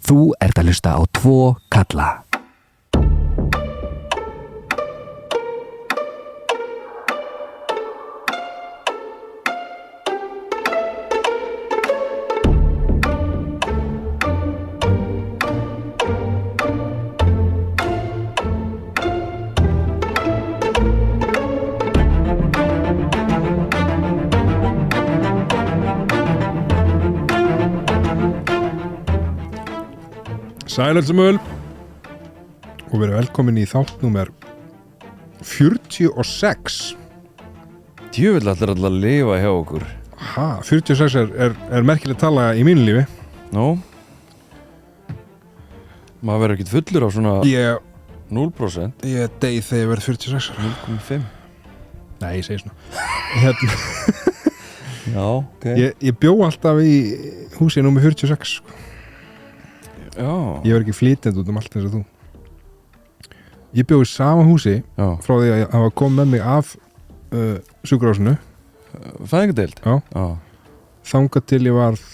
Þú ert að hlusta á Tvo kalla. Sælelsumöl og verið velkomin í þáttnúmer 46. Djöfull allir að lifa hjá okkur. 46 er merkileg tala í mínu lífi. Nó maður verður ekkert fullur á svona Ég 0%. deyð þegar ég verið 46. 0,5. Nei, ég segi svona. Já, ok. Ég bjó alltaf í húsi númer 46 sko. Já. Ég var ekki flytjandi út allt eins og þú. Ég bjó í sama húsi Já. frá því að hafa komið með mig af sjúkrahúsinu. Fæðingadeild. Já. Já. Þangað til ég varð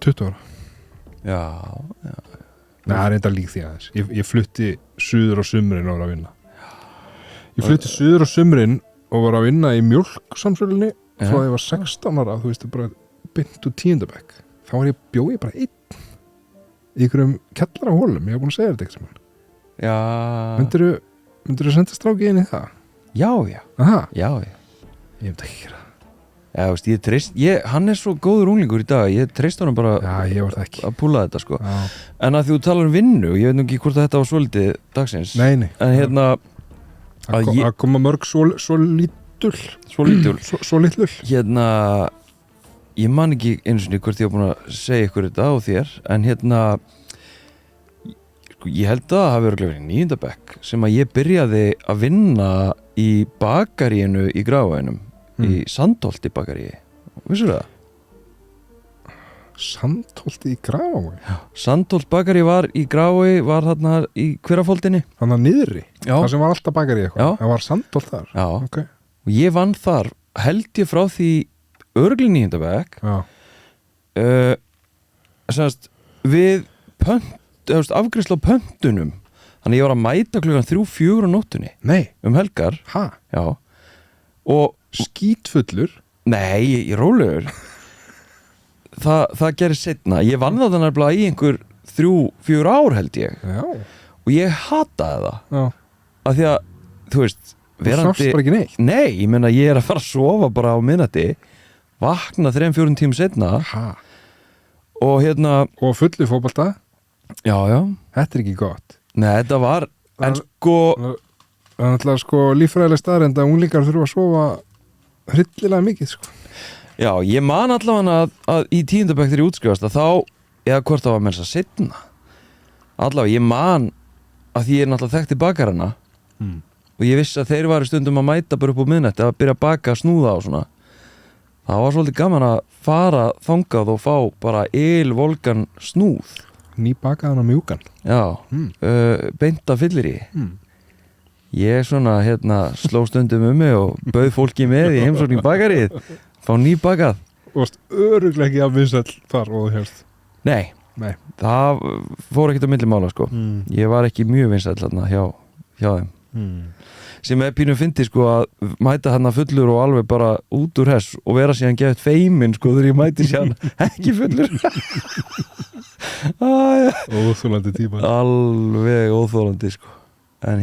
20 ára. Já. Nei, það er eitthvað lík því aðeins. Ég flutti suður á sumrin og var að vinna. Ég flutti suður á sumrin og var að vinna í mjólksamsölunni frá því ég var 16 ára, þú veistu, bara beint úr 10. bekk. Þá bjó ég bara einn í einhverjum kjallarahólum. Ég hef búin að segja þetta ekki saman. Já. Myndirðu senda strákið inn í það? Já, já. Aha, Já, já. ég myndi ekki gera það. Já, veist, hann er svo góður unglingur í dag. Ég treyst honum bara Já, ég var það ekki. að púla þetta, sko. Já. En að því þú talar um vinnu, ég veit nú ekki hvort að þetta var svolítið dagsins. Nei. En hérna, Að koma mörg svo lítul. Svo lítlul. Hérna, ég man ekki einu sinni hvort ég var búin að segja ykkur þetta á þér, en hérna sko, ég held að það hafi verið í 9. bekk sem að ég byrjaði að vinna í bakaríinu í Grafaveginum, í Sandholti bakaríi. Vissur það? Sandholti í Grafaveginum? Já. Sandholt bakarí var í Grafavegi, var þarna í Hverafoldinni. Þannig að niðri? Já. Það sem var alltaf bakari eitthvað? Já. Það var Sandholt þar? Já. Ok. Og ég vann þar, held ég frá því örgli 9. bekk. Já. Semast við afgreiðslu á pöntunum, þannig ég var að mæta klukkan 3-4 á nóttunni Nei. helgar. Já. Og skítfullur? Nei, ég rólegur. það gerist seinna. Ég vann það þannig í einhver 3-4 ár held ég. Já. Og ég hataði það. Já. Af því að, þú veist, Þú sást bara ekki neitt? Nei, ég meina ég er að fara að sofa bara á miðnætti, vakna 3-4 tímum seinna. Og hérna. Og fullu fótbolta? Já. Þetta er ekki gott. Nei, þetta var, en sko það er alltaf sko líffræðileg staðreynd að unglingar þurfa að sofa hryllilega mikið sko. Já, ég man allavega að í 10. bekk þegar ég útskrifast að þá, eða hvort það var með þess að setna allavega, ég man að því ég er náttúrulega þekkti bakarana og ég vissi að þeir varu stundum að mæta bara upp á miðnætti að byrja að baka snúða og svona. Það var svolítið gaman að fara þangað og fá bara ylvolgan snúð. Nýbakaðan á mjúkan. Já, beint af fyllir í. Ég svona sló stundum mig og bauð fólki með í heimsókn í bakarið, fá nýbakað. Og varst örugglega ekki að vinsæll þar og þú hérst? Nei, það fór ekkert á milli mála sko. Ég var ekki mjög vinsæll hjá þeim. Sem er pínu fyndi sko að mæta hann fullur og alveg bara út úr hess og vera síðan gefið feimin sko þegar ég mæti síðan ekki fullur. Óþólandi tíma. Alveg óþólandi sko. En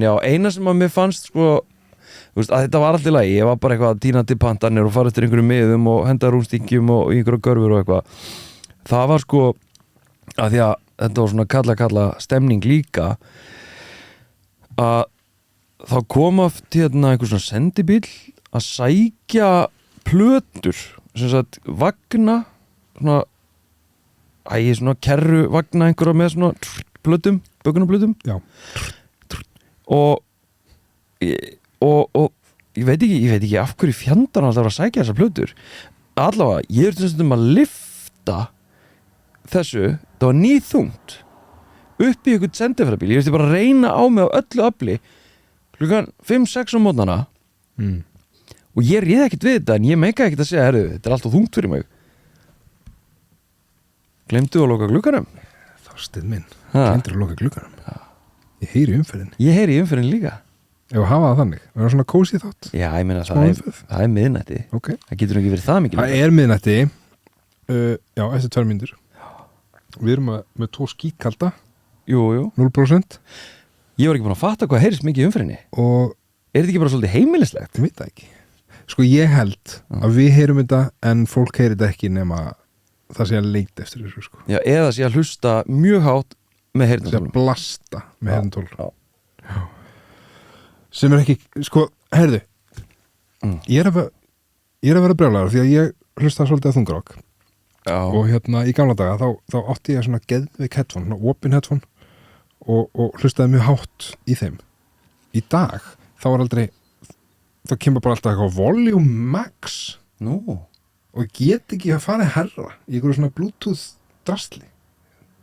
já, eina sem að mér fannst sko, þú veist, að þetta var allt í lagi. Ég var bara eitthvað að tína til pantanir og fara eftir einhverju miðum og henda rúnstingjum og einhverju görfur og eitthvað. Það var sko að því að þetta var svona kalla stemning líka, að þá kom oft einhver svona sendibíll að sækja plötur, sem sagt vagna, svona kerru vagna einhverja með svona plötum, bökunarplötum. Já. Og ég veit ekki af hverju fjandarn alltaf var að sækja þessar plötur. Allavega, ég er stundum að lyfta þessu, það var nýþungt upp í einhvern sendifærabíl. Ég veist bara að reyna á mig á öllu afli klukkan 5-6 á mótnana og ég réð ekkert við þetta, en ég meika ekkert að segja, herru, þetta er alltaf þungt fyrir mig. Gleymdu að loka glugganum? Þorsteinn minn, Ha? glemdur að loka glugganum. Ég heyri umferðinni. Ég heyri í umferðin líka. Ef að hafa það þannig, það er svona kósí þátt. Já, ég meina Smá umferð. það er miðnætti. Ok. Það getur nú ekki verið það mikið. Það er miðnætti, já, eftir 2 mínútur. Við erum með 2 skíkalda, Jú. 0%, Ég var ekki búin að fatta hvað heyrist mikið í umferðinni. og Er þetta ekki bara svolítið heimilislegt? ég veit það ekki. Sko, ég held að við heyrum þetta, en fólk heyrir þetta ekki nema það sé að leita eftir þessu, sko. Já, eða sé að hlusta mjög hátt með Það sé að heyrnartólum. blasta með Já, heyrnartól. já. Sem er ekki, sko, heyrðu, ég er að vera brjálæður því að ég hlusta svolítið að þungarokk. Já. Og hérna í gamla daga þá átti ég svona geðveik headphone, svona opin headphone og hlustaði mjög hátt í þeim. Í dag þá er aldrei, þá kemur bara alltaf eitthvað volume max Nú. og ég get ekki að fara herra í einhverju svona bluetooth drastli.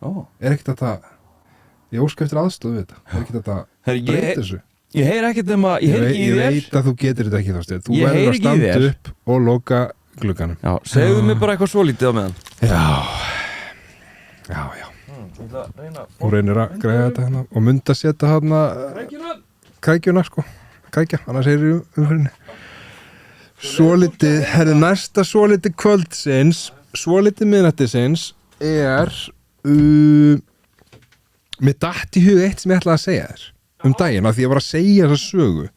Ó. Er ekkert þetta, ég óska eftir aðstoð við þetta, er ekkert þetta Herri, breyta þessu. Ég heyr ekkert ég heyr ekki í Ég þér. veit að þú getur þetta ekki Þorsteinn, þú Ég verður heyri að ekki í standa þér. upp og loka glugganum. Já, segðu mér bara eitthvað svo lítið á meðan. Já. Þú reynir að græða þetta hérna og mynda að setja hérna krækjuna, sko. Krækja, annars er í umhverjunni. Svolítið, herri, næsta svolítið kvöldsins, svolítið miðnættisins er mér datt í hug eitt sem ég ætlaði að segja þér daginn, af því ég var að segja þessa sögu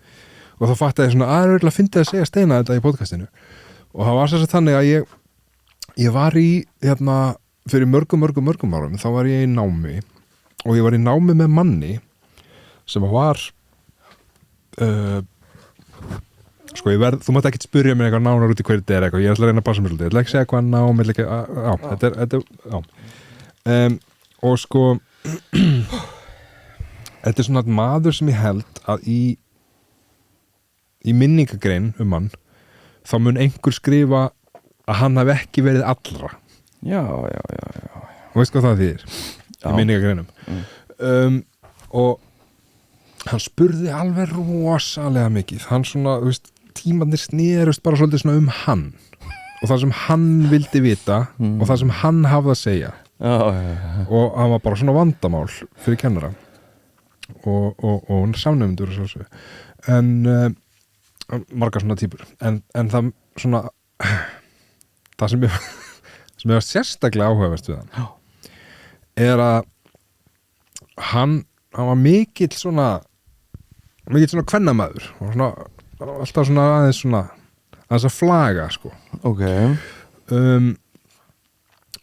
og þá fattaði ég svona aðra að fyndi að segja Steina þetta í podcastinu og það var þess að þannig að ég var í hérna, fyrir mörgum árum þá var ég í námi og ég var í námi með manni sem var sko þú mátt ekki spyrja mér eitthvað nánar út í hverju þetta er eitthvað, ég ætla að reyna að passa mér svolítið, ég ætla ekki að segja hvað nám, og sko þetta er svona maður sem ég held að í minningagrein hann þá mun einhver skrifa að hann hafi ekki verið allra. Já. Og veist hvað það þýðir í minningagreinum. Og hann spurði alveg rosalega mikið, hann svona, þú veist, tímarnir snerust bara svolítið svona hann og það sem hann vildi vita og það sem hann hafði að segja. Já. Og hann var bara svona vandamál fyrir kennara og hann er samnefndur en margar svona típur en það svona það sem ég var sérstaklega áhugavert við hann er að hann var mikill svona kvennamaður og svona alltaf svona aðeins að flaga, sko. Ok.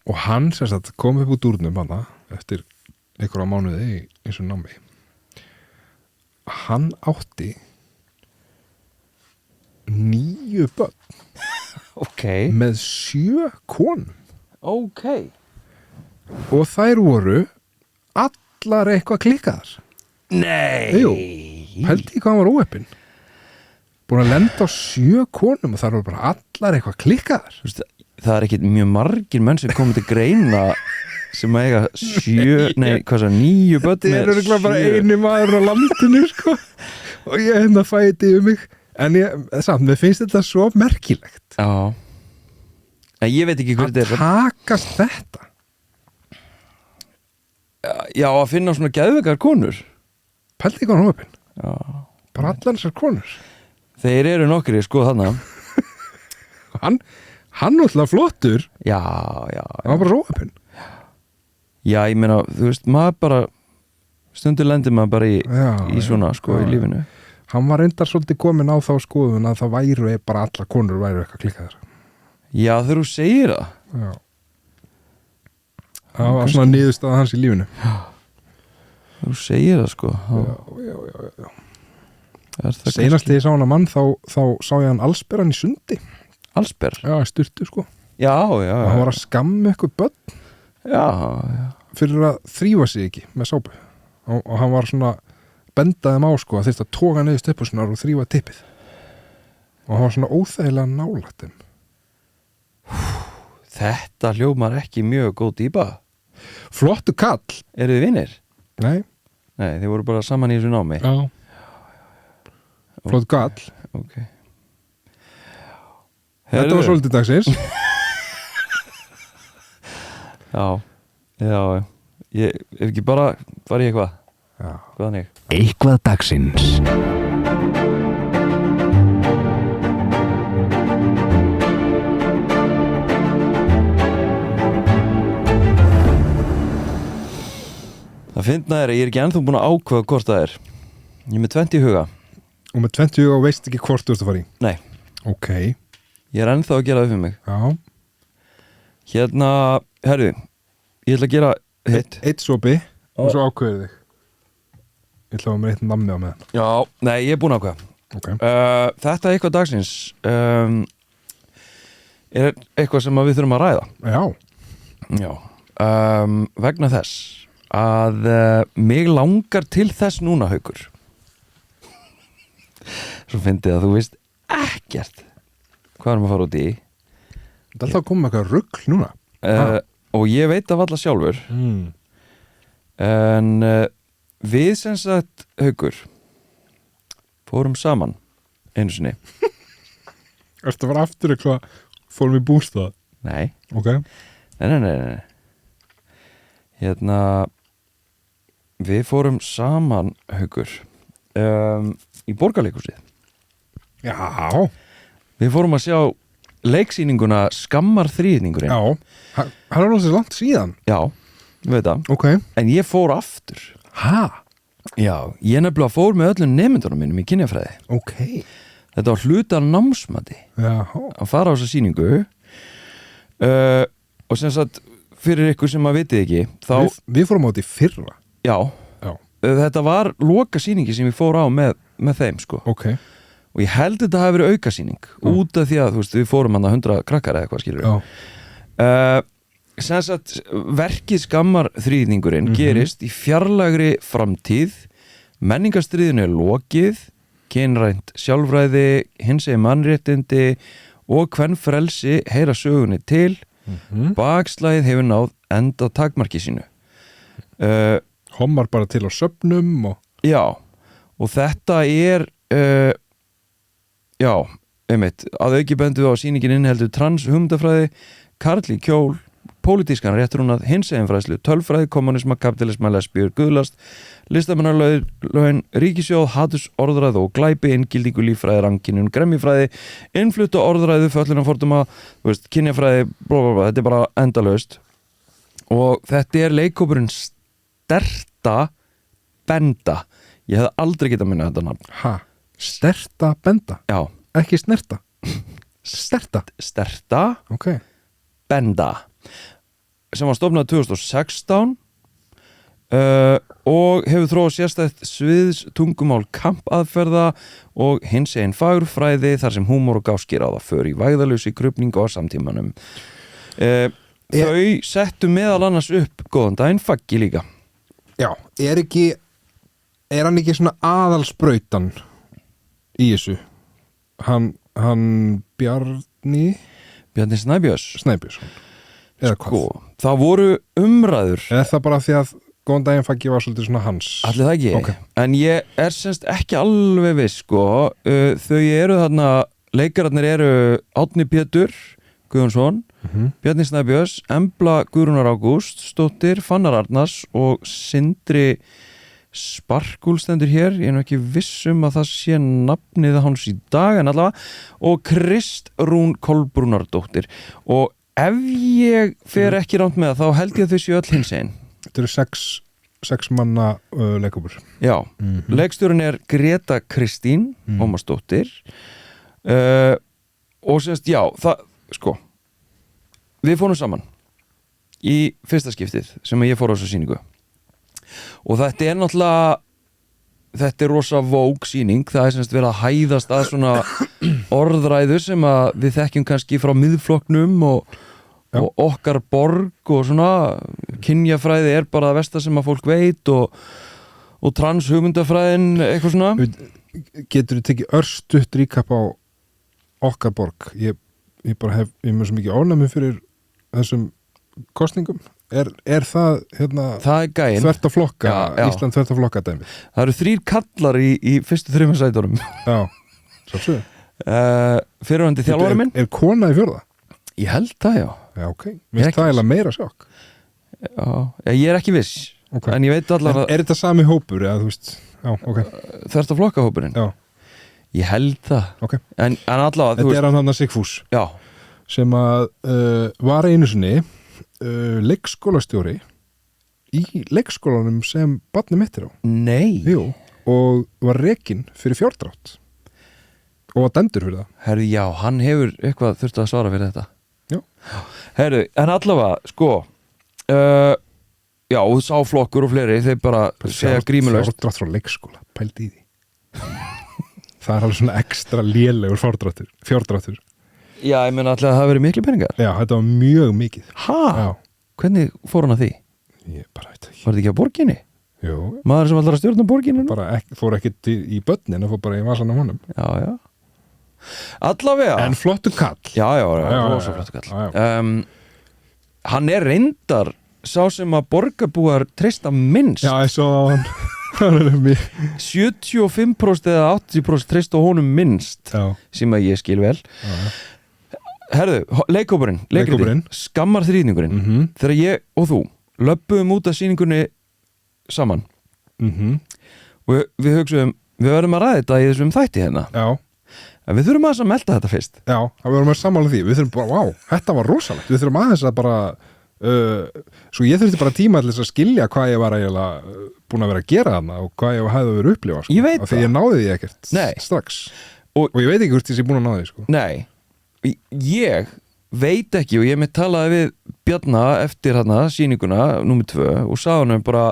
Og hann kom upp úr dúrnum hana eftir einhverja mánuði í þessu námi. Hann átti 9 börn Ok. með 7 konum Ok. og þær voru allar eitthvað klikkaðar. Nei. Jú, pældi hvað hann var óheppinn, búin að lenda á 7 konum og þær voru bara allar eitthvað klikkaðar. Þú veist, það er ekkit mjög margir menn sem komið til greina sem að eiga 9 börn Þetta er örugglega bara eini maður á landinu, sko, og ég hérna fæti um mig, en samt, mér finnst þetta svo merkilegt Já. En ég veit ekki hvað að þetta er. takast þetta. Já, að finna svona geðveikar konur. Pældi hvað hann hópin, Já. bara allar þessar konur. Þeir eru nokkri, sko, þarna. Hann náttúrulega flottur, Já. hann var bara róhapinn. Já, ég meina, þú veist, maður bara stundur lendir maður bara í svona, sko, í lífinu. Hann var reyndar svolítið komin á þá skoðun að það væru bara allar konur væru eitthvað klikkaðar. Já, þegar þú segir það. Já. Það var svona niðurstaða hans í lífinu. Þú segir það, sko. Já. Seinast þegar ég sá hann að mann þá sá ég hann allsberan í sundi. Allsber. Já, styrtu, sko. Já. Hann var að skamma eitthvað börn Já. fyrir að þrífa sig ekki með sápu og hann var svona bendaði þeim á, sko, að þyrst að toga niður stöpusnar og þrífa tippið og hann var svona óþægilega nálægt þeim. Þetta hljómar ekki mjög góð dýpa. Flottu kall. Eru þið vinir? Nei. Nei, þið voru bara saman í þessu námi. Já. Flottu kall. Ok. Þetta var svolítið dagsins. Já. Já, ég er ekki bara fara í eitthvað Já. Hvaðan ég? Eitthvað dagsins. Það finna að ég er ekki ennþá búin að ákveða hvort það er Ég er með 20 í huga Og með 20 og veist ekki hvort þú ert að fara í Nei, Ok, ég er ennþá að gera það fyrir mig já Hérna, herru Ég ætla að gera hitt Eitt sopi og svo ákveður þig Ég ætla að hafa með eitt nammi á með Já, nei, ég er búin að ákveða Ok, Þetta er eitthvað dagsins Er eitthvað sem að við þurfum að ræða já, Já Vegna þess að mig langar til þess núna Haukur Svo fyndið að þú veist ekkert hvað erum að fara út í það er alltaf að koma með eitthvað rugl núna og ég veit af alla sjálfur en við sem sagt Haukur fórum saman einu sinni Ertu að fara aftur eitthvað fórum í bústað? Nei, Ok, nei Hérna við fórum saman Haukur í Borgarleikhúsið já, Við fórum að sjá leiksýninguna Skammar þríðningurinn já Hann er alveg langt síðan Já, ég veit það Ok, En ég fór aftur ha, Já, ég nefnilega fór með öllum nemyndunum minnum í kynjafræði ok Þetta var hluta af námsmati Já, að fara á þessa sýningu og sem sagt fyrir ykkur sem að vitið ekki þá, við fórum á þetta í fyrra já, Já, þetta var loka sýningi sem ég fór á með þeim sko ok og ég held þetta hafi verið auka sýning út af því að þú veist, við fórum hann að 100 krakkar eða eitthvað skilur Já, sem sagt verkið Skammar þríðningurinn gerist í fjarlægri framtíð menningarstríðinu er lokið kynrænt sjálfræði hinsegin mannréttindi og kvenfrelsi heyra sögunni til bakslæðið hefur náð enda takmarki sínu hommar bara til á söfnum og já, og þetta er já, einmitt að auki bendu á sýningin inniheldur trans hugmyndafræði, karl í kjól pólitískan réttrúnað, hinseginfræðslu tölfræði, kommunisma, kapitalisma, lesbíur, guðlast listamannarlaun, ríkisjóð, hatus, orðræðu og glæpi, inngildingu, líffræði, rankinun, gremmifræði, innflutta orðræðu, föllunarforduma, kynjafræði, blablabla, þetta er bara endalaust. Og þetta er leikhópurinn Sterta Benda. Ég hefði aldrei getað minna þetta nafn. ha, sterta benda Já, ekki snerta sterta, Sterta ok Benda sem var stofnað 2016 og hefur þróað sérstætt sviðs tungumál kampaðferða og hinsegin fagurfræði þar sem húmor og gáskir á það för í vægðalösi krupningu á samtímanum þau settu meðal annars upp góðan daginn faggi líka já, er hann ekki svona aðalsbrautan í þessu hann Bjarni Snæbjörnsson eða hvað, það voru umræður eða það bara því að góðan daginn faggi var svolítið svona hans allir það ekki, Ok. en ég er semst ekki alveg viss sko, þau eru þarna leikararnir eru Árni Pétur Guðjónsson, Bjarni Snæbjörns Embla Guðrúnar Ágúst Stóttir, Fannar Arnars og Sindri Sparkúl stendur hér, ég er nú ekki viss að það sé nafnið hans í dag en allavega, og Kristrún Kolbrúnardóttir og ef ég fer ekki rámt með það þá held ég að þau séu öll hinsegin þetta eru sex manna leikópur já, leikstjórinn er Greta Kristín Ómarsdóttir og semst já, það, sko við fórum saman í fyrsta skiptið sem ég fór á þessu sýningu og þetta er náttúrulega þetta er rosa vók sýning það er semst verið að hæðast að svona orðræður sem að við þekkjum kannski frá miðflokknum og okkar borg og svona kynjafræði er bara það versta sem að fólk veit og trans hugmyndafræðin eitthvað svona getur þú tekið örstutt ríkap á okkar borg ég bara hef mjög svo mikið ánæmi fyrir þessum kostningum er það hérna það er gæinn þvert að flokka, Já. Ísland þvert að flokka dæmi það eru 3 kallar í fyrstu 3 sætunum já, svolítið fyrirvændi þjálfari minn er kona í fjórða? ég held það já Já, ok, mér finnst það eiginlega meira sjokk Já, ég er ekki viss Okay. En ég veit allavega Er þetta sami hópur, eða þú veist Já, ok, Þvert að flokka hópurinn já, Ég held það ok En allavega, þú Þetta veist er hann Sigfús Já, sem að var einu sinni leikskólastjóri í leikskólanum sem barnið mitt er á nei Jú, og var rekinn fyrir fjárdrátt og var dæmdur fyrir það Herru, já, hann hefur eitthvað þurft að svara fyrir þetta Já. Herru, en allavega, sko Já, og sá flokkur og fleiri Þeir bara segja grímulaust fjárdrátt frá leikskóla, pældi í því það er alveg svona ekstra lélegur fjárdráttur Já, ég meina alltaf að það hafi verið miklu peningar Já, þetta var mjög mikið Ha? Já, Hvernig fór hann að því? ég bara veit ekki Var þetta ekki á borginni? Jú, Maður sem allar að stjórna borginni nú? bara fór ekki í börnin fór bara í vasan á honum Já, já Allavega En flottu kall Já, rosa já, flottu kall já. Hann er reyndar sá sem að borgarbúar treysta minnst Já, ég svo hann Hann er mjög 75% eða 80% treysta honum minnst Já, sem að ég skil vel já, Herðu, leikópurinn Leikópurinn. Skammar þrýðningurinn mhm, Þegar ég og þú löppuðum út af sýningunni saman mhm og við hugsaðum, við verðum að ræða þetta í þessum þætti hérna Já, en við þurfum aðeins að melda þetta fyrst já, það verðum að sammála því Við þurfum bara, vá, þetta var rosalegt Við þurfum aðeins að bara svo ég þurfti bara tíma til þess að skilja hvað ég var eiginlega búin að vera að gera þarna og hvað ég hefði verið að upplifa sko. Ég veit Af því ég náði því ekkert Nei. strax Og- og ég veit ekki hvort ég sé búin að náði því sko. Nei, ég veit ekki og ég með talaði við Bjarna eftir hérna sýninguna númer 2 og sagði hann bara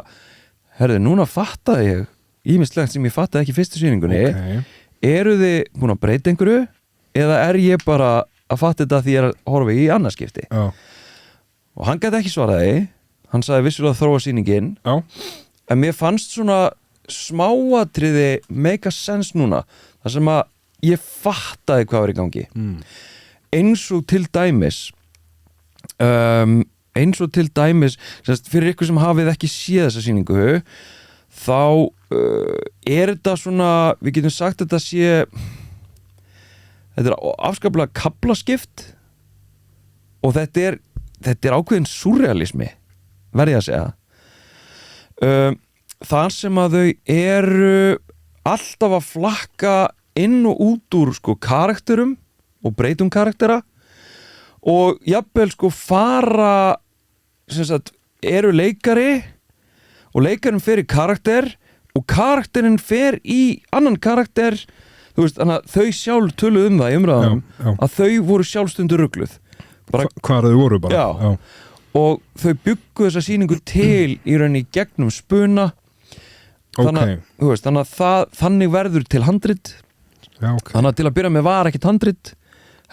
herðu, núna fattaði ég ýmislegt sem ég fattaði ekki í fyrstu sýningunni Ok, eru þið búin að breyta einhverju eða er ég bara að fatta þetta því ég er að horfa í annarskipti já, og hann gæti ekki svaraði hann sagði vissulega að þróa sýningin já, en mér fannst svona smáatriði make a sense núna þar sem að ég fattaði hvað var í gangi eins og til dæmis semst, fyrir ykkur sem hafið ekki séð þessa sýningu þá er þetta svona við getum sagt að þetta sé þetta er afskaplega kaflaskipt og þetta er ákveðin surrealismi verði ég að segja þar sem að þau eru alltaf að flakka inn og út úr sko karakterum og breytum karaktera og jafnvel sko fara sem sagt eru leikari og leikarinn fer í karakter og karakterinn fer í annan karakter þú veist, þannig að þau sjálf töluðu um það í umræðum Já, já. að þau voru sjálfstundur rugluð bara, Hvar þau voru bara Já. og þau byggu þessa sýningu til í rauninni gegnum spuna þannig, Ok, þú veist, þannig verður til handrit já, ok þannig að til að byrja með var ekkert handrit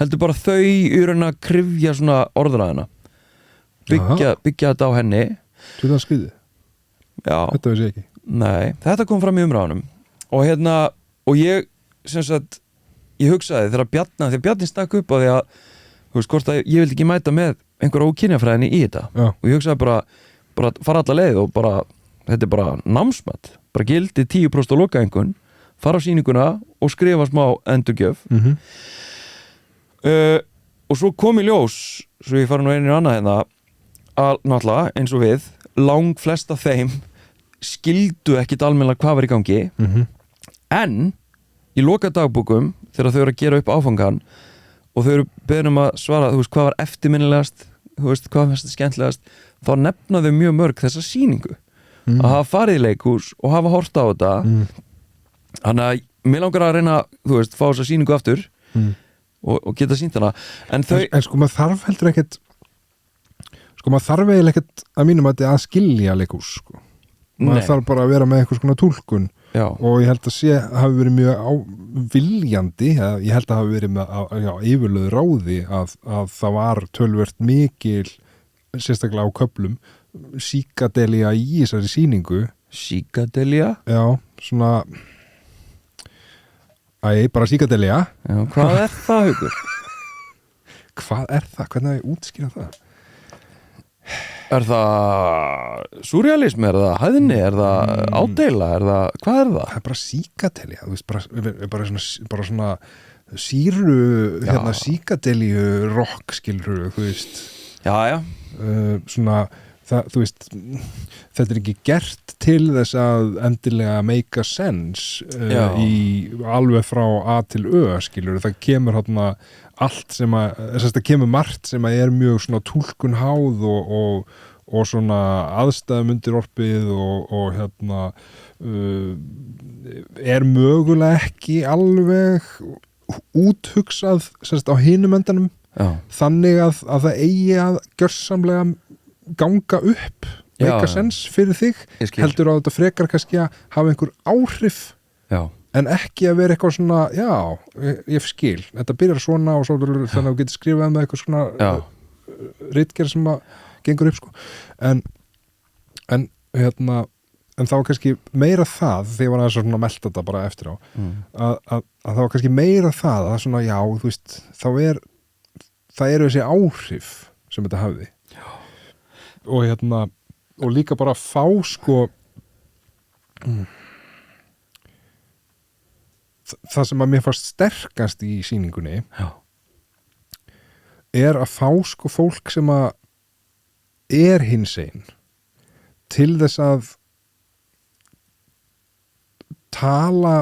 heldur bara þau í rauninni að krifja svona orðræðina byggja þetta á henni Þú það skriði, já, þetta veist ég ekki nei, þetta kom fram í umræðunum og ég sem sagt, ég hugsaði þegar Bjarni stakk upp á því að þú veist, hvort að ég vildi ekki mæta með einhverja ókynjafræðinni í þetta Já, og ég hugsaði bara fara alla leið og bara, þetta er bara námsmat bara gildi 10% á lokaengun fara á sýninguna og skrifa smá endurgjöf og svo kom í ljós svo ég fara nú einu annað hérna að náttúrulega eins og við lang flesta þeim skildu ekkit almennilega hvað var í gangi en í loka dagbókum þegar þau eru að gera upp áfangan og þau eru beðin um að svara þú veist hvað var eftirminnilegast þú veist hvað var mest skemmtilegast þá nefna þau mjög mörg þessa sýningu að hafa farið í leikhús og hafa hort á þetta þannig að mér langar að reyna þú veist fá þessa sýningu aftur og geta sýnt hana en þau en sko maður þarf heldur ekkert sko maður þarf eiginlega ekkert að mínum að skilja leikhús sko. Maður Nei. þarf bara að vera með einhvers konar túlkun já, og ég held að hafi verið mjög viljandi, ég held að hafi verið með yfirlöðu ráði að það var tölvert mikil sérstaklega á köflum síkadelía í þessari sýningu Psychedelia já, svona bara síkadelía já, hvað er það Haukur? hvað er það? Hvernig að ég útskýra það? Er það surrealismi, er það hæðni, er það ádeila, hvað er það? Það er bara síkadelía, þú veist, bara svona síru, síkadelíu rock, skilur, þú veist Já, svona þú veist, þetta ekki gert til þess að endilega make a sense í alveg frá A til Ö, skilur, það kemur hérna allt sem það kemur margt sem er mjög svona túlkun háð og svona aðstæðum undir orpið og hérna er mögulega ekki alveg úthugsað á hinum endanum þannig að það eigi að gjörsamlega ganga upp make a sense fyrir þig heldur að þetta frekar kannski að hafa einhver áhrif en ekki að vera eitthvað svona ég skil, þetta byrjar svona og svo þannig að þú getur skrifað með eitthvað svona ritgerð sem að gengur upp sko en þá kannski meira það þegar ég var aðeins svona að melta þetta bara eftir á að það var kannski meira það að svona þú veist það eru þessi áhrif sem þetta hafði og líka bara fá sko það sem að mér fannst sterkast í sýningunni er að fá sko fólk sem að er hinsegin til þess að tala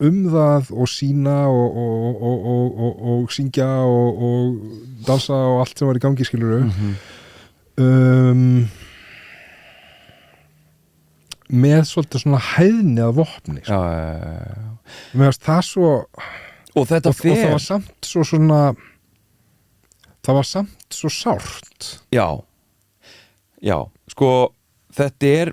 það og sína og syngja og dansa og allt sem var í gangi skilurðu með svolítið svona hæðni að vopni sko. Mér finnst það svo og það var samt svo svona það var samt svo sárt já, sko þetta er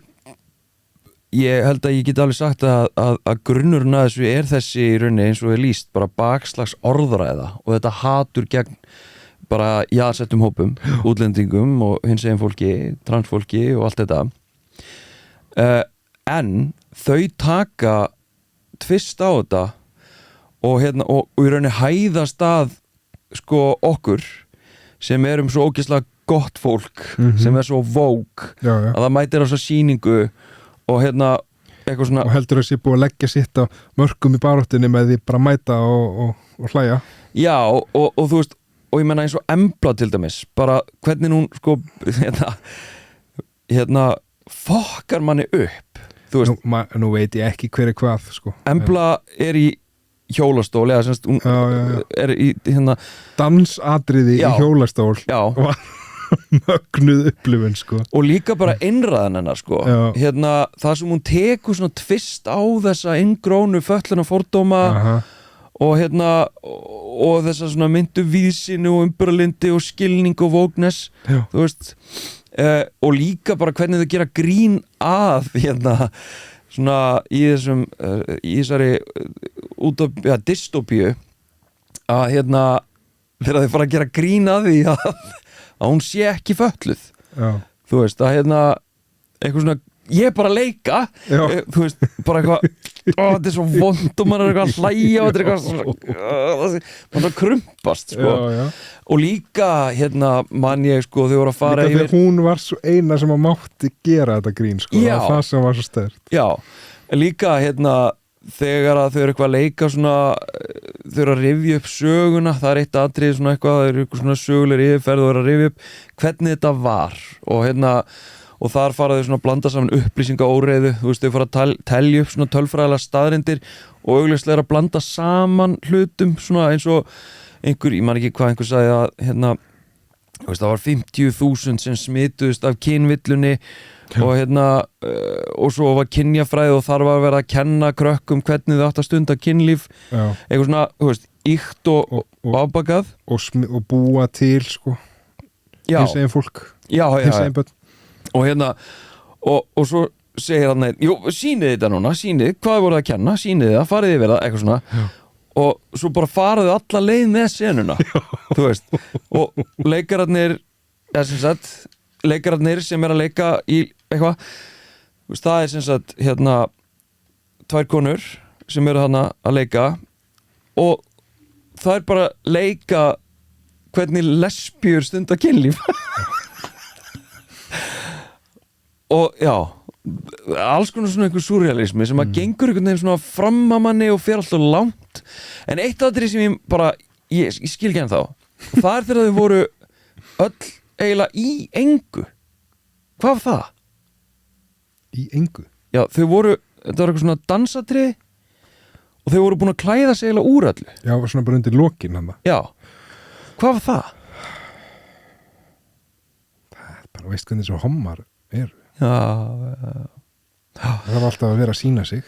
ég held að ég get alveg sagt að grunnurinn að þessu er þessi í rauninni eins og er lýst bara bakslags orðræða og þetta hatur gegn bara jaðsettum hópum, útlendingum og hinsegin fólki, transfólki og allt þetta en þau taka tvist á þetta og í rauninni hæðast að sko okkur sem erum svo ógeðslega gott fólk sem er svo vók að það mætir á svo sýningu og eitthvað svona og heldur þessi búið að leggja sitt á mörkum í baráttunni með því bara mæta og hlæja og þú veist og ég menna eins og Embla til dæmis bara hvernig hún sko fokkar manni upp þú veist nú veit ég ekki hver hvað sko Embla er í hjólastól eða semst hún er í dansatriði í hjólastól og mögnuð upplifun sko og líka bara innræðan hennar sko það sem hún tekur svona tvist á þessa inngrónu fölluna fordóma og og þessa svona myndu víðsýni og umburðarlyndi og skilning og vókness þú veist og líka bara hvernig þau gera grín að svona í þessari dystopíu að þegar þau fara að gera grín að því að hún sé ekki fötluð þú veist að eitthvað svona ég er bara að leika þú veist bara eitthvað þetta er svo vond og maður er eitthvað að hlæja og þetta er eitthvað maður er krumpast sko og líka man ég sko þau voru að fara líka þegar hún var svo eina sem að mátti gera þetta grín sko það sem var svo sterkt líka þegar að þau eru eitthvað að leika svona þau eru að rifja upp söguna það er eitt atrið svona eitthvað þau eru eitthvað svona sögulegri yfirferð og eru að rifja upp hvernig þetta var og þar fara þau svona að blanda saman upplýsingaóreiðu þú veist þau fara að telja upp svona tölfræðilega staðreyndir og augljóslega er að blanda saman hlutum svona eins og einhver, ég man ekki hvað einhver sagði að það var 50.000 sem smituðust af kynvillunni og svo var kynjafræði og þar var að vera að kenna krökkum hvernig þau átt að stunda kynlíf eitthvað svona, þú veist, íkt og afbakað og búa til sko hinsegin fólk hinsegin börn og svo segir hann sýnið þetta núna, hvað voruð að kenna sýnið það, farið yfir það, eitthvað svona og svo bara faraðu alla leið með senuna þú veist og leikararnir sem er að leika í eitthvað það er sem sagt tvær konur sem eru þarna að leika og það er bara leika hvernig lesbíur stunda kynlíf og alls konar svona einhver surrealismi sem að gengur einhvern veginn svona fram að manni og fer alltaf langt en eitt aðrið sem ég skil ekki ennþá það er þegar þau voru öll eiginlega í engu Hvað var það? Í engu. Já, þetta var eitthvað svona dansatrið og þau voru búin að klæða sig eiginlega úr öllu. Já, svona bara undir lokin hann. Já, hvað var það? Bara veist hvernig þessu hommar eru. Já. Það var alltaf að vera að sína sig.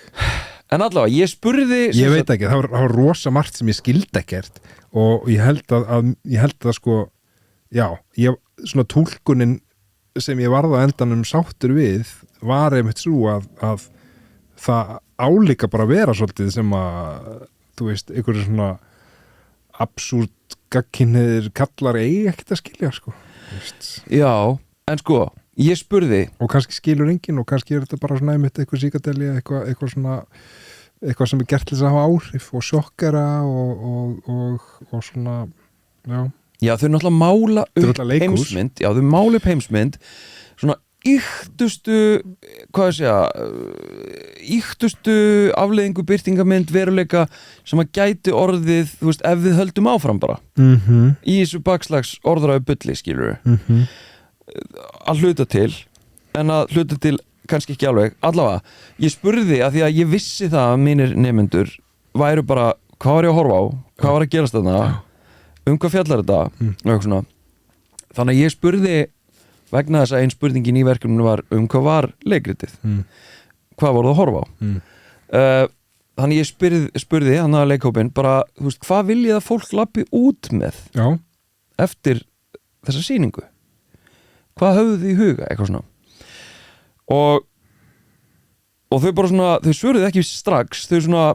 En allavega, ég spurði Ég veit ekki, það var rosa margt sem ég skildi ekkert og ég held að sko, já, svona túlkunin sem ég varð á endanum sáttur við var einmitt svo að það álíka bara vera svolítið sem að, þú veist, einhverju svona absúrt gagkinniðir kallar eigi ekkert að skilja, sko. Já, en sko, ég spurði og kannski skilur enginn og kannski er þetta bara svona einmitt eitthvað síkadeli, eitthvað svona eitthvað sem er gert til þess að hafa áhrif og sjokkara og svona, já. Já, þau náttúrulega mála upp heimsmynd. Já, þau mála upp heimsmynd svona ýktustu afleiðingu birtingamynd veruleika sem að gæti orðið, þú veist, ef við höldum áfram bara í þessu bakslags orðræðu bulli, skilur að hluta til en að hluta til kannski ekki alveg. Allavega, ég spurði að því að ég vissi það að mínir nemendur væru bara, hvað var ég að horfa á? Hvað var að gerast þarna? Hvað fjallar þetta? Og eitthvað svona. Þannig að ég spurði vegna þess að ein spurningin í verkefninu var hvað var leikritið? Hvað voru það að horfa á? Þannig ég spurði hann að leikhópinn bara, þú veist, hvað viljið að fólk lappi út með eftir þessa sýningu? Hvað höfðu þið í huga? Eitthvað svona. Og þau bara svona, þau svöruðu ekki strax, þau svona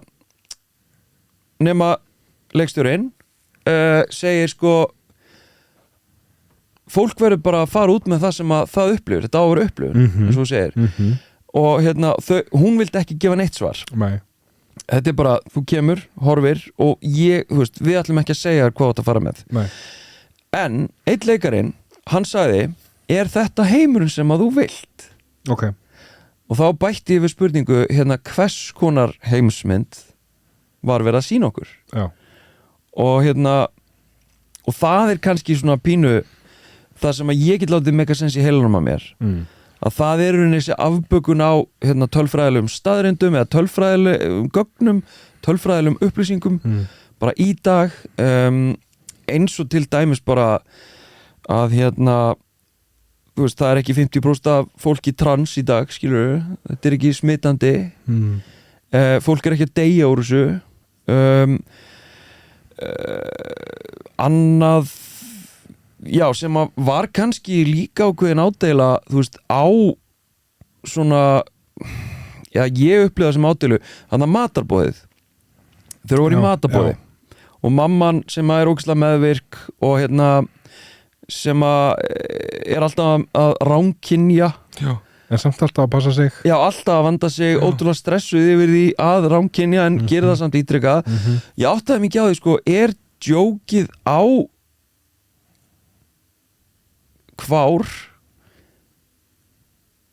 nema leikstjórinn segir sko fólk verður bara að fara út með það sem að það upplifir, þetta á að vera upplifun eins og þú segir og hérna, hún vildi ekki gefa neitt svar. Nei. Þetta er bara, þú kemur, horfir og þú veist, við ætlum ekki að segja hvað þetta fara með. Nei. En einn leikarinn, hann sagði, er þetta heimurinn sem að þú vilt? Ok. Og þá bætti ég við spurningu hérna, hvers konar heimsmynd var verið að sýna okkur? Já. Og hérna, og það er kannski svona pínu það sem að ég get látið mega sens í heilanum að mér að það er þessi afbökun á hérna, tölfræðilegum staðrindum eða tölfræðilegum gögnum, tölfræðilegum upplýsingum bara í dag eins og til dæmis bara að hérna þú veist, það er ekki 50% af fólki trans í dag, skilur þetta er ekki smitandi fólk er ekki að deyja úr þessu annað já, sem að var kannski líka ákveðin ádeila, þú veist, á svona já, ég upplifa sem ádeilu þannig að matarboðið þeir voru í matarboði og mamman sem er ógeðslega meðvirk og hérna sem að er alltaf að ránkynja en samt alltaf að passa sig já, alltaf að vanda sig, ótrúlega stressuð yfir því að ránkynja en gera það samt ítrykkað ég áttaði mikið á því, sko, er djókið á hvár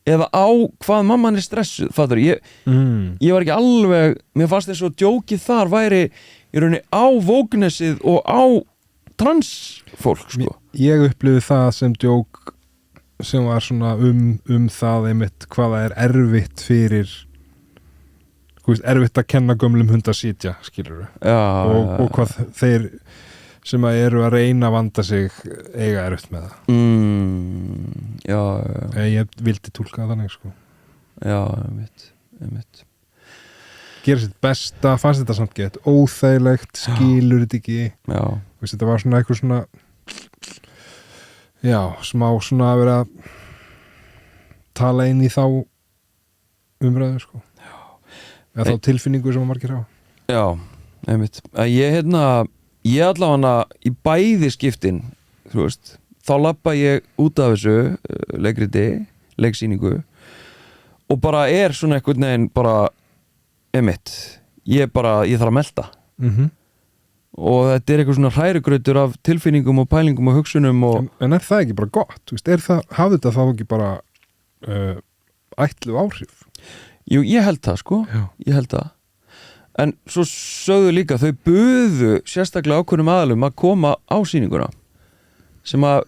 eða á hvað mamman er stressuð, fattur ég var ekki alveg, mér fannst þess að djókið þar væri í rauninni á vóknesið og á transfólk, sko ég upplifði það sem djók sem var svona það einmitt hvaða er erfitt fyrir erfitt að kenna gömlum hund að sitja, skilur við og hvað þeir sem að eru að reyna að vanda sig eiga erfitt með það ég vildi túlka það þannig, sko já, einmitt gera sitt besta, fannst þetta samt gett óþægilegt, skilur þetta ekki já, þetta var svona eitthvað svona já, smá svona að vera að tala inn í þá umræðu, sko eða þá tilfinningu sem að margir hafa já, einmitt ég allavega í bæði skiptin, þú veist þá labba ég út af þessu leikriti, leiksýningu og bara er svona einhvern veginn bara einmitt, ég þarf að melta og þetta er eitthvað svona hrærigrautur af tilfinningum og pælingum og hugsunum og en er það ekki bara gott, þú veist, hafði þetta þá ekki bara ætlu áhrif? Jú, ég held það, sko ég held það en svo sögðu líka, þau buðu sérstaklega ákveðnum aðalum að koma á sýninguna sem að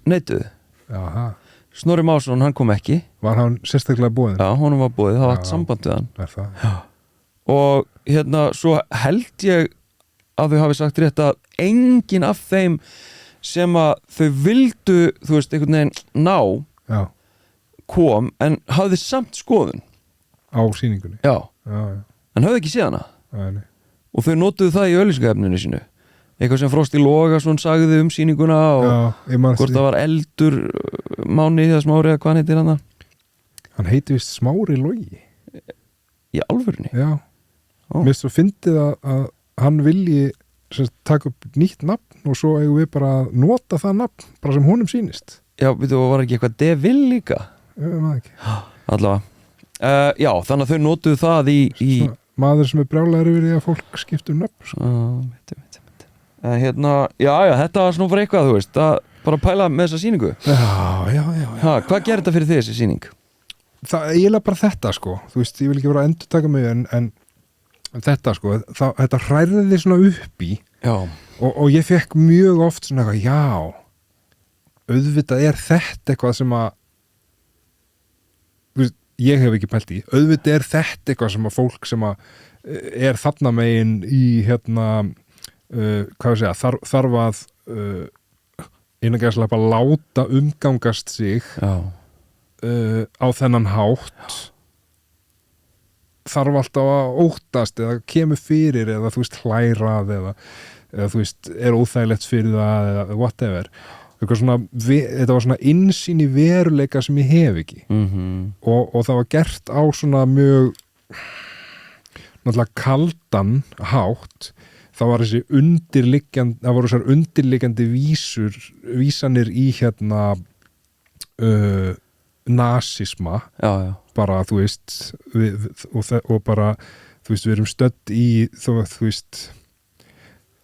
neituðu Snorri Másson, hann kom ekki. Var hann sérstaklega boðinn? Já, honum var boðið, það var Já. samband við hann. Er það? Já. Og hérna, svo held ég að þau hafi sagt rétt að engin af þeim sem að þau vildu, þú veist, einhvern veginn ná Já. kom, en hafði samt skoðun. Á sýningunni? Já, Já. en hafði ekki séð hana. Nei. Og þau notuðu það í auglýsingaefninu sínu. Eitthvað sem Frosti Logason sagði sýninguna og ég man hvort eftir því. það var eldur Máni eða Smári eða hvað hann heitir hann. Hann heiti vist Smári Logi. Í alvörunni. Já. Ó. Mér svo fyndið að hann vilji taka upp nýtt nafn og svo eigum við bara að nota það nafn bara sem honum sýnist. Já, veitu, var ekki eitthvað Devil líka? Ég veit maður ekki. Allavega. Já, þannig að þau notuðu það í Svona maður sem brjálæður yfir því að fólk skiptur nöfn sko. Hérna, já, þetta var svona bara eitthvað, þú veist, að bara pæla með þessa sýningu. Já. Hvað gerir þetta fyrir þig, þessi sýning? Það er eiginlega bara þetta sko. Þú veist, ég vil ekki vera að endurtaka mig en þetta sko, þetta hræði því svona upp í og ég fekk mjög oft svona eitthvað, já auðvitað er þetta eitthvað sem að þú veist, ég hef ekki pælt í, auðvitað er þetta eitthvað sem að fólk sem að er þarna megin í hérna hvað ég segja, þarf að innangeðslega bara láta umgangast sig á þennan hátt þarf alltaf að óttast eða kemur fyrir eða þú veist hlærað eða þú veist er óþægilegt fyrir það eða whatever svona, þetta var svona innsýn í veruleika sem ég hef ekki og það var gert á svona mjög náttúrulega kaldan hátt það var þessi undirliggjandi vísanir í hérna nasisma bara þú veist og bara þú veist við erum stödd í þú veist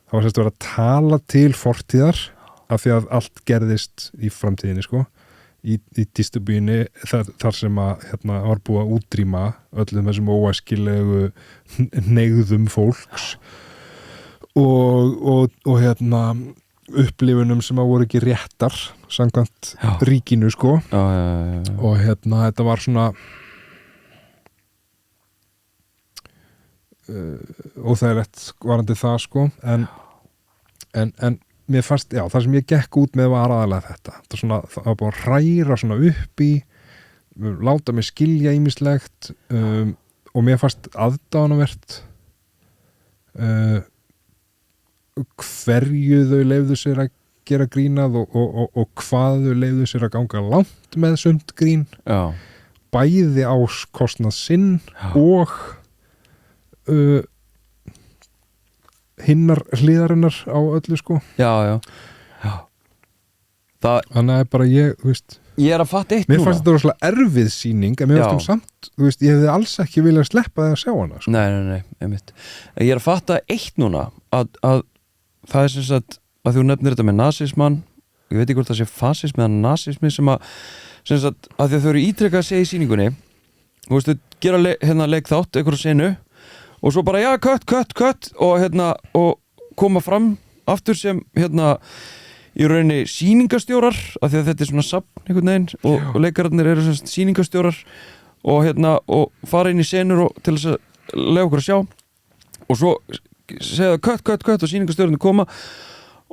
það var sérst að vera að tala til fortíðar af því að allt gerðist í framtíðinni sko í dystopíunni þar sem að hérna var búið að útrýma öllum þessum óæskilegu hneigðum fólks og hérna upplifunum sem að voru ekki réttar samkvæmt ríkinu sko og hérna þetta var svona óþægilegt varandi það sko en mér fannst, já, það sem ég gekk út með var aðalega þetta svona, það var búin að hræra svona upp í láta mig skilja ýmislegt og mér fannst aðdánavert hverju þau leyfðu sér að gera grínað og hvað þau leyfðu sér að ganga langt með sund grín bæði á kostnað sinn og hinnar hliðarinnar á öllu sko þannig að bara ég, þú veist ég er að fatta eitt mér núna fannst þetta rosalega erfið sýning en mér fannst samt, þú veist, ég hefði alls ekki viljað sleppa það að sjá hana sko. Nei, einmitt ég er að fatta eitt núna að það er sem sagt að þú nefnir þetta með nasismann ég veit ekki hvort það sé fasismi eða nasismi sem sagt að því að þau eru ítrekkað að segja í sýningunni þú veist, þau gera hérna leikþátt einhverju senu og svo bara já, cut og hérna og koma fram aftur sem hérna í rauninni sýningastjórar af því að þetta er svona safn einhvern veginn og leikararnir eru svona sýningastjórar og hérna og fara inn í senur og til þess að lega okkur að sjá og svo segja cut og sýningastjórarnir koma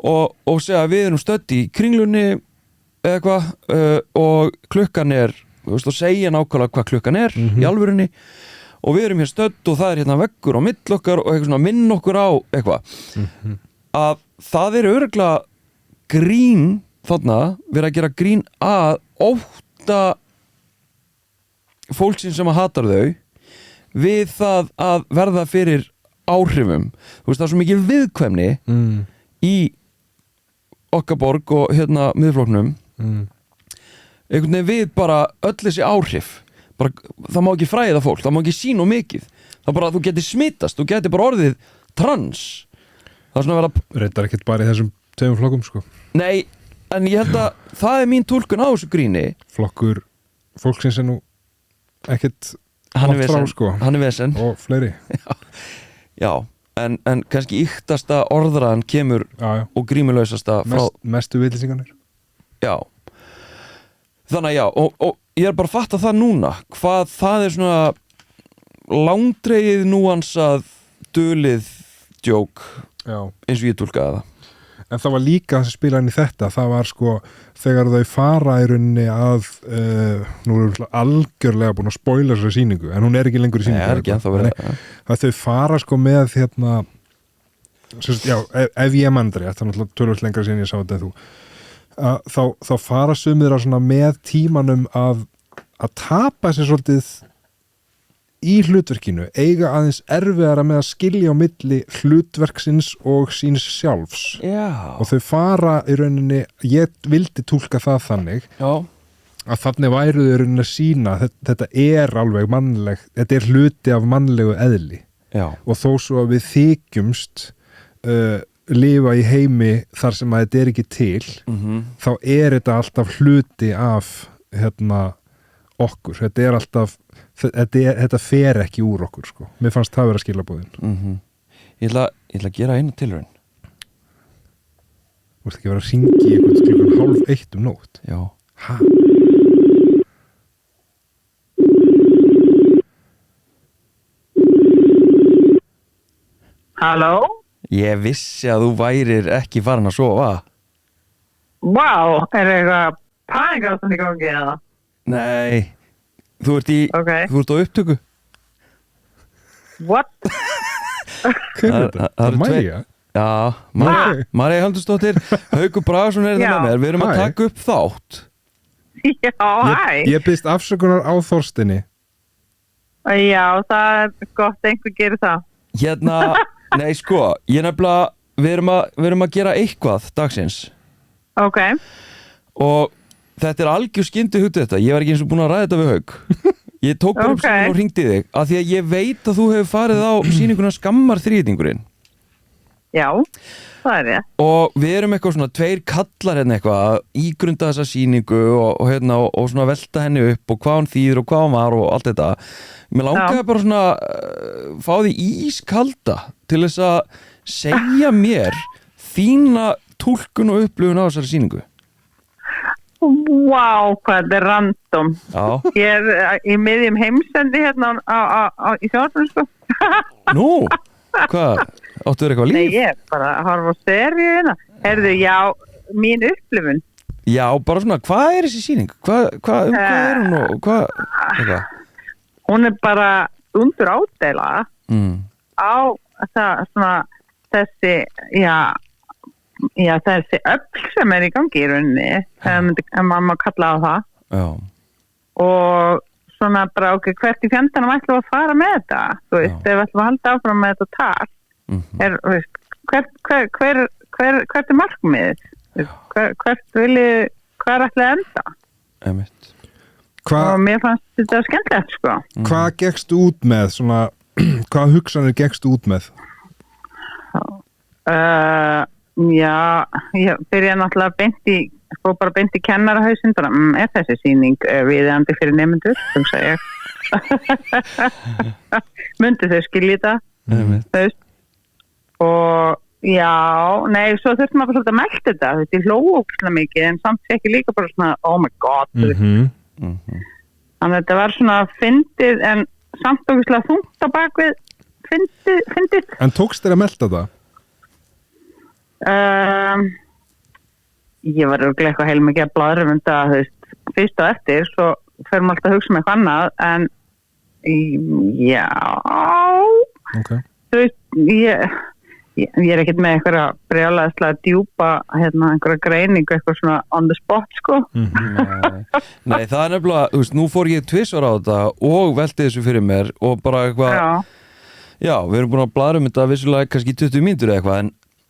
og segja að við erum stödd í Kringlunni eða eitthvað og klukkan er þú veist og segja nákvæmlega hvað klukkan er í alvörunni og við erum hér stödd og það er hérna veggur á milli okkar og eitthvað svona minn okkur á eitthvað að það er örugglega grín þarna verið að gera grín að ótta fólksins sem að hatar þau við það að verða fyrir áhrifum þú veist það er svo mikið viðkvæmni í okkar borg og hérna miðflokknum einhvern veginn við bara öll þessi áhrif bara, það má ekki fræða fólk, það má ekki sína og mikið það bara, þú getur smittast, þú getur bara orðið trans það er svona að vera reyndar ekkert bara í þessum tveimur flokkum sko nei, en ég held að það er mín túlkun á þessu gríni flokkur fólksins er nú ekkert hann er langt frá, vesen, sko. hann er vesen og fleiri já, en kannski yktasta orðraðan kemur og grímulausasta frá mestu villisingarnir já Þannig að já, og ég er bara að fatta það núna hvað það er svona langdregið núansað dulið djók eins og ég túlkaði það. En það var líka að spila inn í þetta, það var sko þegar þau fara í rauninni að nú erum við algjörlega búin að spoila þessari sýningu, en hún er ekki lengur í sýningu. Nei, er ekki ennþá verið. Að þau fara sko með hérna, já, ef ég mandri, það er náttúrulega tölvöld lengra síðan ég sá þetta en þú, þá fara sumir að svona með tímanum að tapa sér svolítið í hlutverkinu, eiga aðeins erfiðara með að skilja á milli hlutverksins og síns sjálfs. Já. Og þau fara í rauninni, ég vildi túlka það þannig, að þannig væru þau í rauninni að sína, þetta er alveg mannlegt, þetta er hluti af mannlegu eðli. Já. Og þó svo að við þykjumst lifa í heimi þar sem að þetta er ekki til, þá er þetta alltaf hluti af okkur, þetta er alltaf þetta fer ekki úr okkur sko. Mér fannst það vera skilaboðin. Ég ætla að gera einu tilraun. Þú ert ekki að vera að hringi í einhvern 12:30 nótt. Já. Ha? Halló? Ég vissi að þú værir ekki farin að sofa. Vá, er eitthvað pælingástand í gangi eða? Nei, þú ert þú ert á upptöku. What? Hver er þetta? Það er María? Já, María Haldursdóttir, Haukur Bragason er þetta með mér. Við erum að taka upp þátt. Já, hæ. Ég biðst afsökunar á Þorstinni. Já, það er gott einhver gerir það. Hérna, nei sko, ég nefnilega, við erum að gera eitthvað dagsins. Ok. Og þetta er algjör skyndu hugtið þetta. Ég var ekki eins og búin að ræða þetta við Hauk. Ég tók bara upp símann og hringdi þig af því að ég veit að þú hefur farið á sýninguna Skammar þríhyrningurinn. Já, það er ég. Og við erum eitthvað svona tveir kallar hérna eitthvað að ígrunda þessa sýningu og svona velta henni upp og hvað hún þýðir og hvað hún var og allt þetta. Mér langaði bara svona fá því ískalda til þess að segja mér þína túlkun og upplifun á þessari sýningu. Vá, hvað þetta er random. Já. Ég er í miðjum heimsendi hérna í sjónvarpinu sko. Nú, hvað? Áttu þér eitthvað líf? Nei, ég er bara að horfa á seríu hérna. Herðu, já, mín upplifun. Já, bara svona, hvað er þessi sýning? Hvað er hún og eitthvað? Hún er bara undur ádela á það, svona, þessi þessi öll sem er í gangi í rauninni, ef maður má kalla á það. Já. Og svona bara okkur hvert í fjandanum ætlum að fara með þetta, þú veist, ef við ætlum að halda áfram með þetta tal, hvert er markmiðið? Hver ætlaði enda? Einmitt. Og mér fannst þetta skemmtilegt, sko. Hvað gekkstu út með, svona, hvað hugsanir gekkstu út með? Já, ég byrjaði náttúrulega beint í kennarahausinn, bara, er þessi sýning viðeigandi fyrir nemendur, sem segja myndi þau skilja þetta, og já, nei, svo þurfti maður svolítið að melda þetta, þetta er hlókslega mikið, en samt ekki líka bara svona, oh my god, þannig að þetta var svona fyndið, en samt ógeðslega þungt á bakvið fyndið. En tókst þér að melda það? Ég var örugglega eitthvað heilmikið að bladra um þetta, þú veist, fyrst og eftir, svo fer maður alltaf að hugsa um eitthvað annað, en já, þú veist, ég er ekkert með eitthvað brjálæðislega djúpa, einhverja greiningu, eitthvað svona on the spot, sko. Nei, það er nefnilega, þú veist, nú fór ég tvisvar á þetta og velti þessu fyrir mér og bara eitthvað, já, við erum búin að bladra um þetta vissulega kannski 20 mínútur eða eitthvað,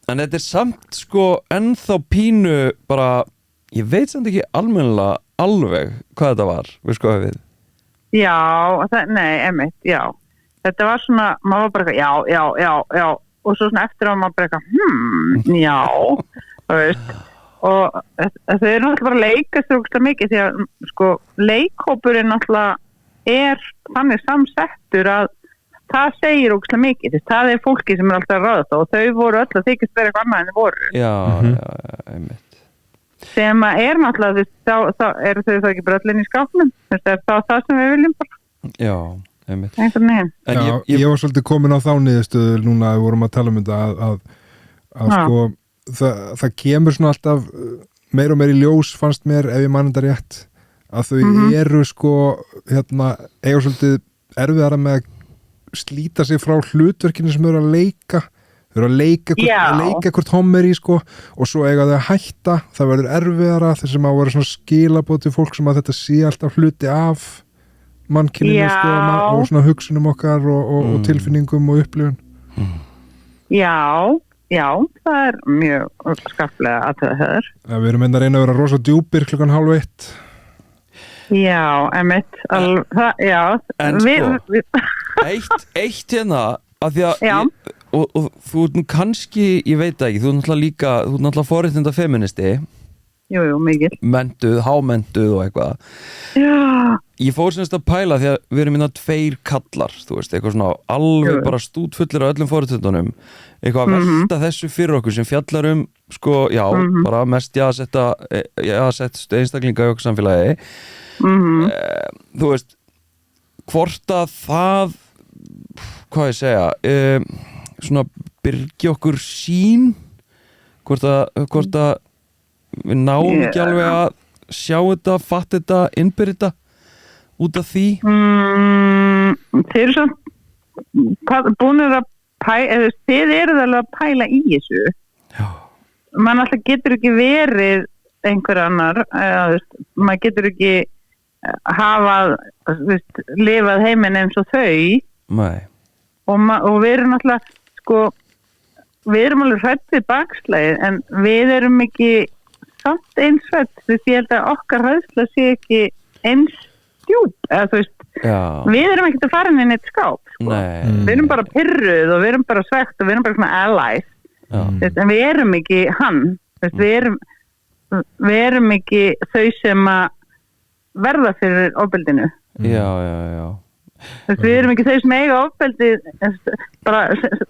en þetta er samt sko ennþá pínu bara, ég veit samt ekki almennilega alveg hvað þetta var, við sko við. Já, nei, einmitt, já. Þetta var svona, maður var bara eitthvað, já, og svo svona eftir á maður bara eitthvað, já, þú veist, og þau eru náttúrulega bara að leika strókslega mikið, því að sko leikhópurinn náttúrulega er þannig samsettur að það segir ógeðslega mikið, það er fólki sem er alltaf að ráða það og þau voru öll að þykist vera eitthvað annað en þau voru. Já, einmitt. sem að náttúrulega þá eru þau þá ekki bröllin í skápnum það það sem við viljum bara Já, einmitt einhvern veginn En Já, ég var svolítið komin á þá niðurstöðu núna að við vorum að tala um þetta að sko það kemur svona alltaf meir og meir í ljós fannst mér ef ég man þetta rétt að þau eru sko eiga svolítið erfiðara með að slíta sig frá hlutverkinu sem eru að leika þau eru að leika hvort hommeri sko og svo eiga þau að hætta það verður erfiðara þess að maður verður svona skilabóð til fólk sem að þetta sé alltaf hluti af mannkyninu sko og svona hugsunum okkar og tilfinningum og upplifun Já, það er mjög skaplega að það höfður Við erum að reyna að vera rosa djúpir 12:30 Já, emitt Já, En sko, eitt hérna að því að og þú ert nú kannski, ég veit ekki þú ert náttúrulega forréttinda feministi Jú, mikill mentuð, hámentuð og eitthvað Já Ég fór semst að pæla því að við erum innan 2 kallar, þú veist, eitthvað svona alveg bara stútfullir á öllum forréttindunum eitthvað að velta þessu fyrir okkur sem fjallar sko, bara mest jaðsett einstaklinga í okkur samfélagi þú veist hvort að það hvað ég segja svona byrgi okkur sín hvort að við náum ekki alveg að sjá þetta, fatta þetta, innbyrja þetta út af því Þið eru svo búinir að þið eruð alveg að pæla í þessu mann alltaf getur ekki verið einhver annar maður getur ekki lifað heiminn eins og þau Nei. og við erum alltaf sko við erum alveg hrætt við bakslægið en við erum ekki samt eins hrætt því ég held að okkar hræðsla sé ekki eins djúp eða þú veist við erum ekkert að fara inn í neitt skáp sko. Við erum bara pirruð og við erum bara svegt og við erum bara svona allies en við erum ekki hann við erum ekki þau sem að verða fyrir ofbeldinu við erum ekki þau sem eiga ofbeldi bara,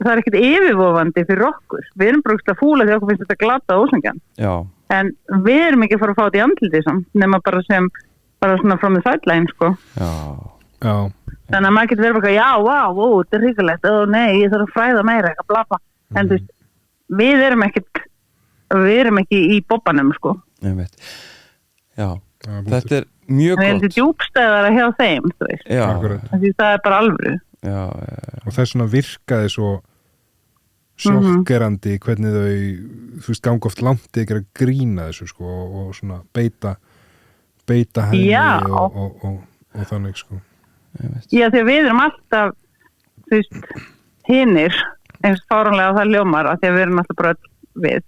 það er ekkert yfirvofandi fyrir okkur við erum bara að fúla því okkur finnst þetta glata ósangjan en við erum ekki að fara að fá þetta í andliti nema bara sem bara svona from the sideline sko þannig að maður getur verið bara þetta er hrikalegt, nei, ég þarf að fræða meira eitthvað blapa, en þú veist við erum ekki í bobbanum sko þetta er mjög gott það er djúpstæðara hjá þeim þú veist, því það er bara alvöru og það er svona virkaði svo sjokkerandi hvernig þau þú veist ganga oft langt ekki að grína þessu sko og svona beita henni og þannig sko Já, því að við erum alltaf þú veist, hinir eins fáránlega það ljómar að því að við erum alltaf bara við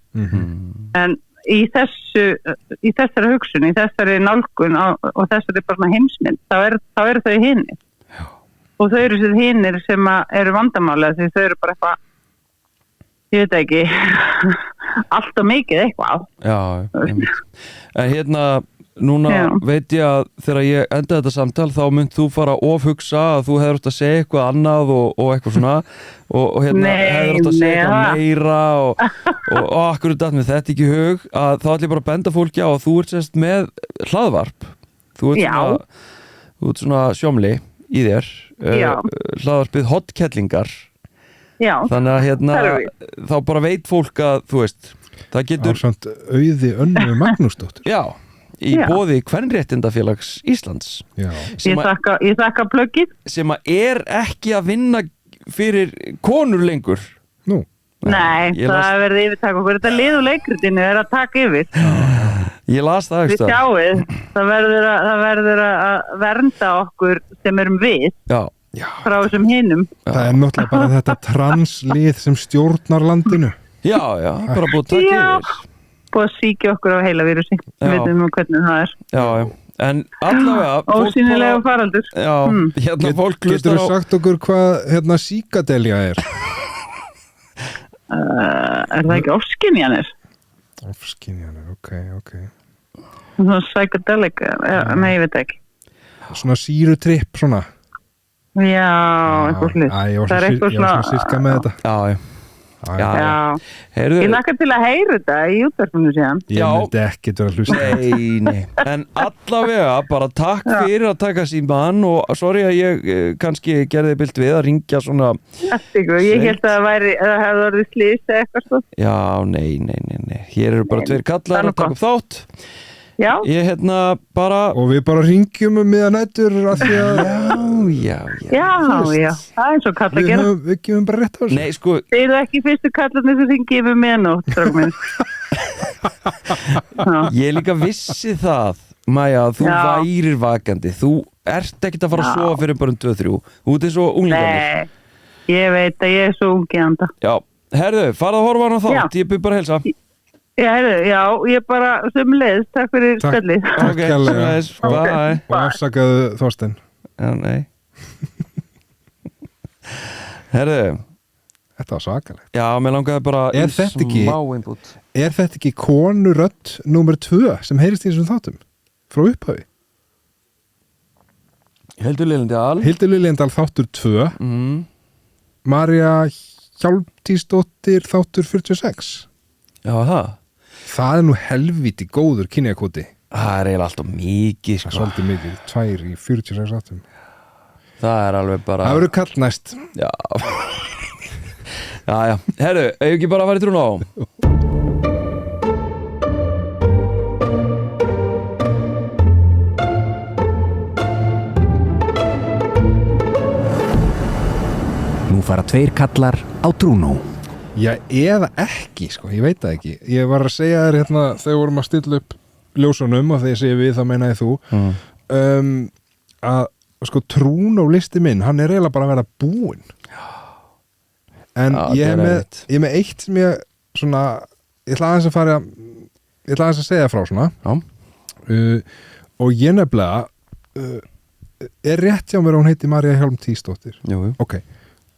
en í þessari hugsun í þessari nálgun og þessari bara heimsmynd þá eru þau hinir og þau eru sér hinir sem eru vandamála því þau eru bara eitthvað ég veit ekki allt og mikið eitthvað en hérna núna veit ég að þegar ég enda þetta samtal þá mynd þú fara að ofhugsa að þú hefur átt að segja eitthvað annað og eitthvað svona og hérna hefur átt að segja eitthvað meira og akkur er þetta með þetta ekki í hug að þá ætlum ég bara að benda fólki á að þú ert sérst með hlaðvarp þú ert svona sjómli í þér hlaðvarpið Hottkellingar þannig að hérna þá bara veit fólk að þú veist það getur ásamt Auði Önnu Magnúsdóttur í boði Kvenréttindafélags Íslands ég þakka plöggið sem að er ekki að vinna fyrir konur lengur Nei, það verður yfirtak okkur þetta lið og leikritinu er að taka yfir ég las það við sjáum það verður að vernda okkur sem erum við frá þessum hinum það er náttúrulega bara þetta translið sem stjórnar landinu bara búið að taka yfir búið að síkja okkur á heila vírusi við veitum hvernig það er en allavega ósýnilega faraldur hérna fólk getur þú sagt okkur hvað hérna síkadelja er það ekki ofskynjanir ok svona psychedelic nei ég veit ekki svona sírutripp svona eitthvað slið ég var svona sirka með þetta Já. Heyrðu, Ég lakka til að heyra þetta í útvarpinu síðan. Ég Já. myndi ekki vera að hlusta. nei en allavega bara takk fyrir að taka síman og sorry að ég kannski gerði bilt við að ringja svona Allt ykkur, ég held að það hefði orðið slís eða eitthvað svo. já, nei hér eru bara tveir kallar að taka upp þátt Já, ég bara Og við bara ringjum miðanætur af því að já já, það er eins og kall að gera. við gefum bara rétt á þessu. nei sko, Þið eru ekki fyrstu kallarnir sem þingi yfir með nótt, strákum minn. ég líka vissi það Maja, að þú Já. værir vakandi þú ert ekkert að fara að sofa fyrir bara 2-3 þú ert eins og unglingarnir Nei, ég veit að ég er svo ungi anda. já, herðu, farðu að horfa hann á þátt Já. ég byrð bara að helsa Já, ég bara sömuleiðis, takk fyrir spjallið. ok, kærlega. sömuleiðis, bye Og afsakaðu Þorstein. já, nei herðu Þetta var svakalegt. já, mér langaði bara Er í þetta ekki- smá input Er þetta ekki konurödd númer 2 sem heyrist í þessum þáttum? Frá upphafi. Hildur Lilendal Hildur Liljendal þáttur 2. Marja Hjálmtísdóttir þáttur 46. já, það Það er nú helviti góður kynjakóti. það er eiginlega alltaf mikið Það er sko. svolítið mikið. 2 í 46 þáttum. það er alveg bara Það verður kall næst. já já, herru, eigum ekki bara að fara í trún á Nú fara 2 kallar á Trúnó. Já, eða ekki, sko, ég veit það ekki. Ég var að segja þér hérna þegar vorum að stilla upp ljósunum og þegar ég segi við þá meinaði þú að sko Trúnó listi minn, hann er eiginlega bara að vera búinn. En Já, ég það er er með, erfitt. ég er með eitt sem ég svona, ég ætla aðeins að fara ég ætla aðeins að segja frá svona já, og ég nefnilega er rétt hjá mér að hún heiti Marja Hjálmtísdóttir. jú, Ok,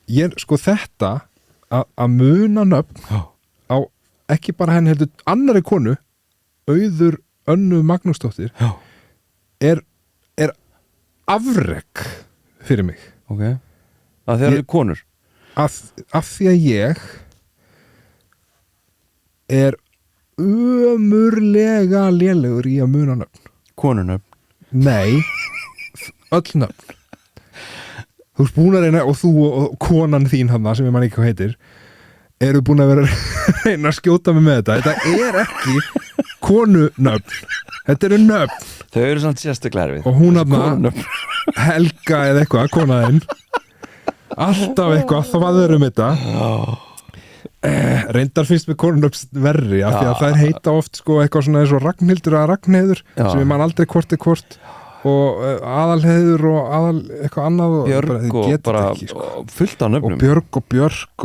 ég, sko þetta að muna nöfn á ekki bara henni heldur annari konu Auður Önnu Magnúsdóttir já, er afrek fyrir mig ok það þeir eru konur af því að ég er ömurlega lélegur í að muna nöfn. konunöfn Nei, öll nöfn. Þú ert búin að reyna og þú og konan þín hann sem ég man ekki hvað heitir eru búin að vera að reyna að skjóta mig með þetta. Þetta er ekki konunöfn. Þetta eru nöfn þau eru samt sérstaklega erfið og hún hann konunöfn Helga eða eitthvað, konaðinn alltaf eitthvað þvaður þetta reyndar finnst með konunöfn verri af því að þær heita oft sko eitthvað svona eins og Ragnhildur eða Ragnheiður Já. sem ég man aldrei hvort er hvort og aðalheiður og aðal eitthvað annað og Björg bara, þið og geta bara þetta ekki, sko. og fullt af og nöfnum Björg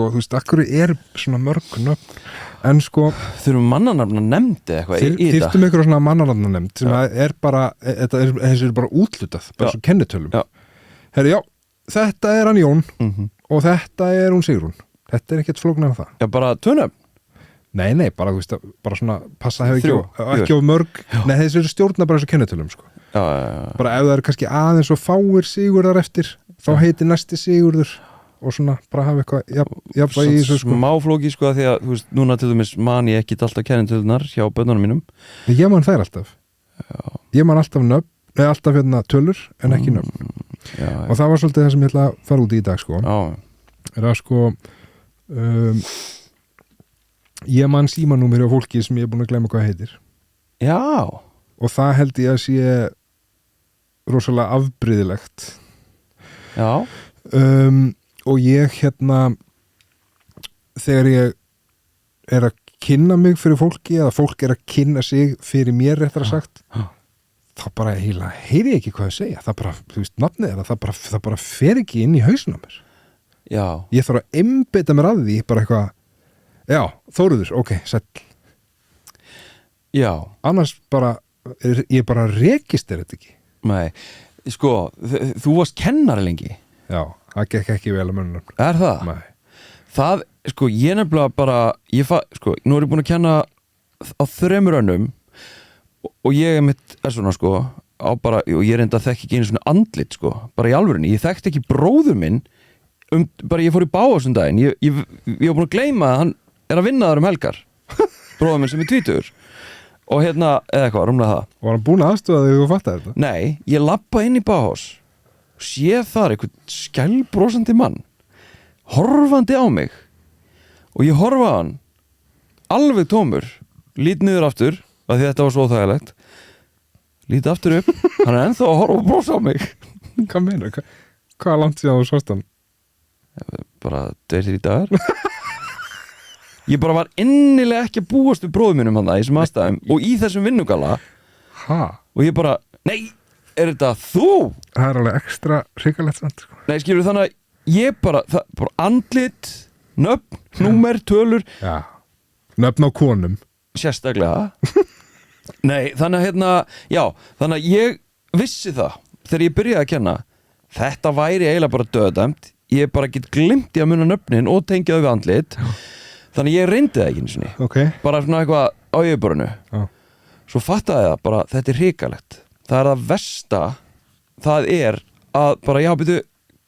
og þú veist, akkur er svona mörg nöfn en sko þurfum mannanafna nefndi eitthvað í þetta þyrftum ykkur svona mannarnafna nefnd sem er bara, þessi er bara útlutað bara Já. svo kennitölum Já. Herri, já, þetta er hann Jón Mhm. og þetta er hún Sigrún þetta er ekkert flóknar en það já, bara tvönöfn nei, bara, þú veist, bara svona passa hefur Þrjú, ekki of mörg nei, þessi eru stjórna bara þessu kennitölum sko. já, bara ef það eru kannski aðeins og fáir Sigurðar eftir þá heitir næsti Sigurður og svona bara hafa eitthvað jafnvægi í þessu sko. smá flóki sko að því að þú veist, núna til dæmis man ég ekkit alltaf kennintölunar hjá bönnunum mínum ég man þær alltaf ég man alltaf nöfn, eða alltaf hérna tölur en ekki nöfn já, og það var svolítið það sem ég ætla að fara út í dag sko. já, er að sko ég man símanúmer hjá fólki sem ég er búin að glemma hvað heitir já, og það held ég að sé rosalega afbrýðilegt já, og ég hérna þegar ég er að kynna mig fyrir fólki eða fólk er að kynna sig fyrir mér réttar að sagt þá bara heyri ég ekki hvað að segja það bara, þú veist, nafnið er það bara fer ekki inn í hausinn á mér já, ég þarf að einbeita mér að því bara eitthvað, já, Þóruður, ok, sæll já, annars bara, ég bara rekist þér þetta ekki nei sko, þú varst kennari lengi já, það gekk ekki vel að mönnum er það? nei, Það, sko, ég nefnilega bara sko, nú er ég búin að kenna á 3 önnum og ég er svona, sko á bara, og ég reynda að þekki ekki einu svona andlit, sko bara í alvörunni, ég þekkti ekki bróður minn bara ég fór í Bauhaus daginn, ég var búin að gleyma að hann er að vinna þar helgar bróðir minn sem er 20 og eða eitthvað, rúmlega það. Var hann búin að aðstofa þegar þú fattar þetta? Nei, ég labba inn í Bauhaus sé þar einhvern skælbrosandi mann horfandi á mig og ég horfa á hann alveg tómur, lít niður aftur af því þetta var svo þægilegt, lít aftur upp hann er ennþá að horfa og brosa á mig. Hvað meina? Hvað langt síðan þú sást hann? Bara 2-3 dagar. Ég bara var innilega ekki að búast við bróðum mínum hann í þessum aðstæðum og í þessum vinnugalla og ég bara, nei, er þetta þú? Það er alveg ekstra hrikalegt samt sko. Nei, skilur þannig að ég bara andlit, nöfn, númer, tölur Já, nöfn á konum sérstaklega Nei, þannig að já, þannig að ég vissi það þegar ég byrjaði að kenna þetta væri eiginlega bara döðdæmt ég bara get glimt í að muna nöfnin og tengja þau við andlit þannig ég reyndi það ekki einu sinni bara svona eitthvað á yfirborðinu svo fattaði það bara, þetta er hrikalegt það er það versta það er að bara, já, byrju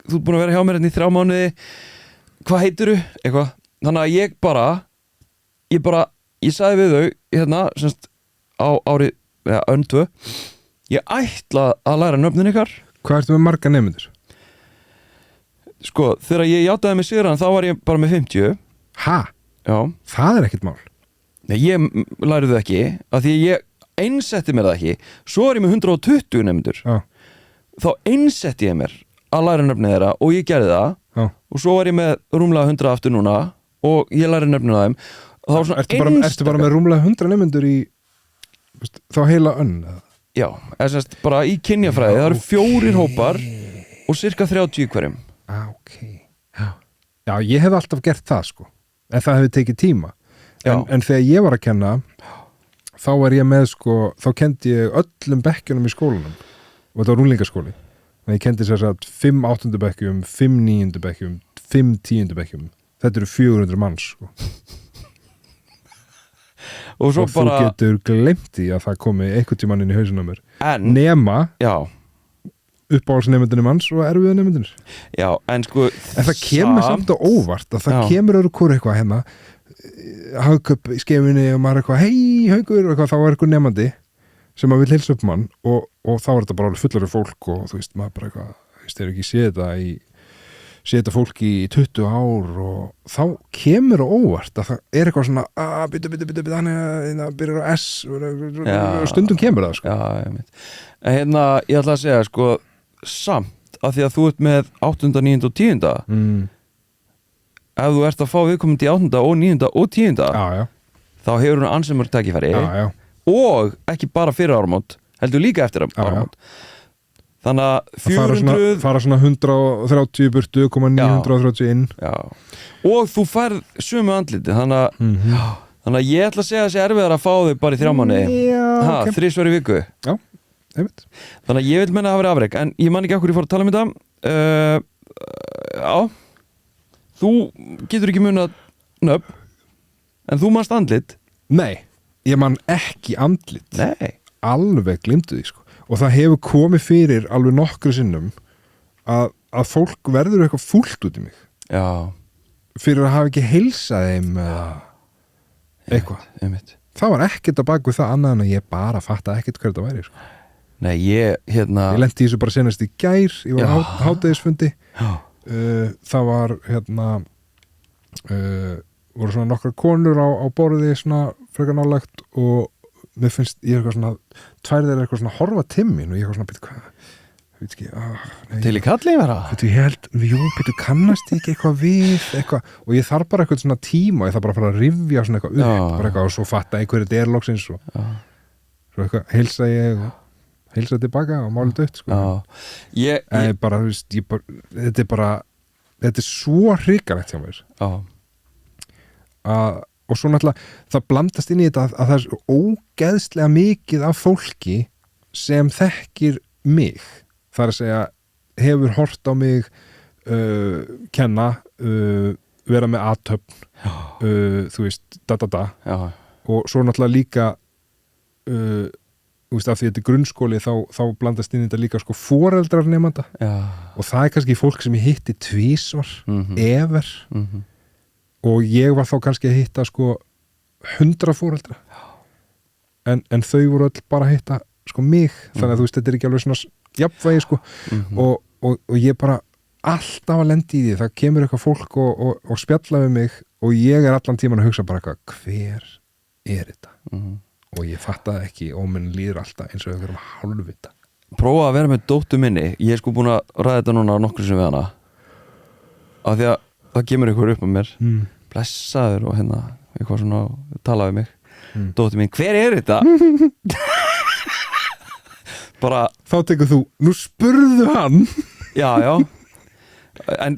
þú ert búin að vera hjá mér hérna í 3 mánuði hvað heitirðu, eitthvað þannig að ég sagði við þau hérna, semst á ári, önd 2 ég ætla að læra nöfnin ykkar. Hvað ertu með marga nemendur? Sko, þegar ég játaði mig sigran þá var ég bara með 50. Ha? Já. Það er ekkert mál. Nei, ég læriði það ekki af því ég einsetti mér það ekki svo er ég með 120 nemendur. Já. Þá einsetti ég mér að læra nöfnið þeirra og ég gerði það. Já. Og svo var ég með rúmlega 100 aftur núna og ég læri nöfnið þeim. Ertu bara með rúmlega 100 nemendur í þá heila önn? Já, semst bara í kynjafræði það eru 4 hópar og cirka 30 í hverjum. Ok. Já, ég hef alltaf gert það sko en það hefði tekið tíma en þegar ég var að kenna þá var ég með sko þá kendi ég öllum bekkjunum í skólanum og þetta var rúlingaskóli en ég kendi sér að 5 8. bekkjum 5 9. bekkjum 5 10. bekkjum þetta eru 400 manns sko og þú getur glemt í að það komi einhvern tímann inn í hausinn á mér nema uppáhaldsnefndinni manns og erfiðu nefndinni. Já, en sko en það kemur samt á óvart að það kemur öðru hvort eitthvað hérna hagköp í skefinni og maður eitthvað hei haukur og eitthvað þá er eitthvað nefndi sem maður vil heilsa upp mann og þá er þetta bara alveg fullari fólk og þú veist maður bara eitthvað þú veist þeir ekki sé þetta fólk í 20 ár og þá kemur á óvart að það er eitthvað svona byttu þannig að byrjar á S og stundum kemur það sko. Já, ég veit. En hérna ég ætla að segja sko samt að því að þú ert með 8., 9. og 10. Ef þú ert að fá viðkomandi í 8. og 9. og 10. Þá hefur hún ansi mörg tækifæri og ekki bara fyrir áramót heldur líka eftir áramót þannig að 400 fara svona 130 burtu koma 930 inn og þú færð sömu andliti þannig að ég ætla að segja að það sé erfiðar að fá þau bara í 3 mánuði 3 svar í viku þannig að ég vil menna að það veri afrek en ég man ekki okkur ég fór að tala um þetta þú getur ekki munað nöfn en þú manst andlit. Nei, ég man ekki andlit. Nei. Alveg glimtu því sko og það hefur komið fyrir alveg nokkru sinnum að fólk verður eitthvað fúlt út í mig fyrir að hafa ekki heilsað þeim eitthvað það var ekkert að baka við það annað en að ég bara fatta ekkert hver þetta væri sko. Nei, ég lenti í þessu bara senast í gær ég var á hádegisfundi það var voru svona nokkra konur á borði svona frekar nálægt og mér finnst ég eitthvað svona tværið er eitthvað svona horfa timmin og ég eitthvað svona býtu hvað veit ekki til í kalli vera ég held, býtu kannast ekki eitthvað við eitthvað og ég þarf bara eitthvað svona tíma og ég þarf bara að fara að rifja svona eitthvað upp bara eitthvað og svo fatta einhverju þetta er loksins og svo eitthvað heilsa ég og heilsa tilbaka og málið dött sko ég bara, þú veist þetta er bara, þetta er svo hrikalegt hjá mér og svo náttúrulega það blandast inn í þetta að það er svo ógeðslega mikið af fólki sem þekkir mig það er að segja hefur hort á mig kenna vera með athöfn þú veist og svo náttúrulega líka þú veist, af því þetta er grunnskóli þá blandast inn þetta líka sko foreldrar nemanda og það er kannski fólk sem ég hitti tvísvar, ever og ég var þá kannski að hitta sko 100 foreldra en þau voru öll bara að hitta sko mig, þannig að þú veist, þetta er ekki alveg svona jafnvægi sko og ég bara alltaf að lendi í því, það kemur eitthvað fólk og spjalla við mig og ég er allan tíman að hugsa bara eitthvað, hver er þetta? Og ég fattaði ekki og minn líður alltaf eins og einhverjum hálfvita. Prófa að vera með dóttu minni, ég er sko búin að ræða þetta núna nokkur sem við hana af því að það kemur einhver upp á mér blessaður og hérna eitthvað svona tala við mig dóttu mín, hver er þetta? Bara þá tekur þú, nú spurðu hann já en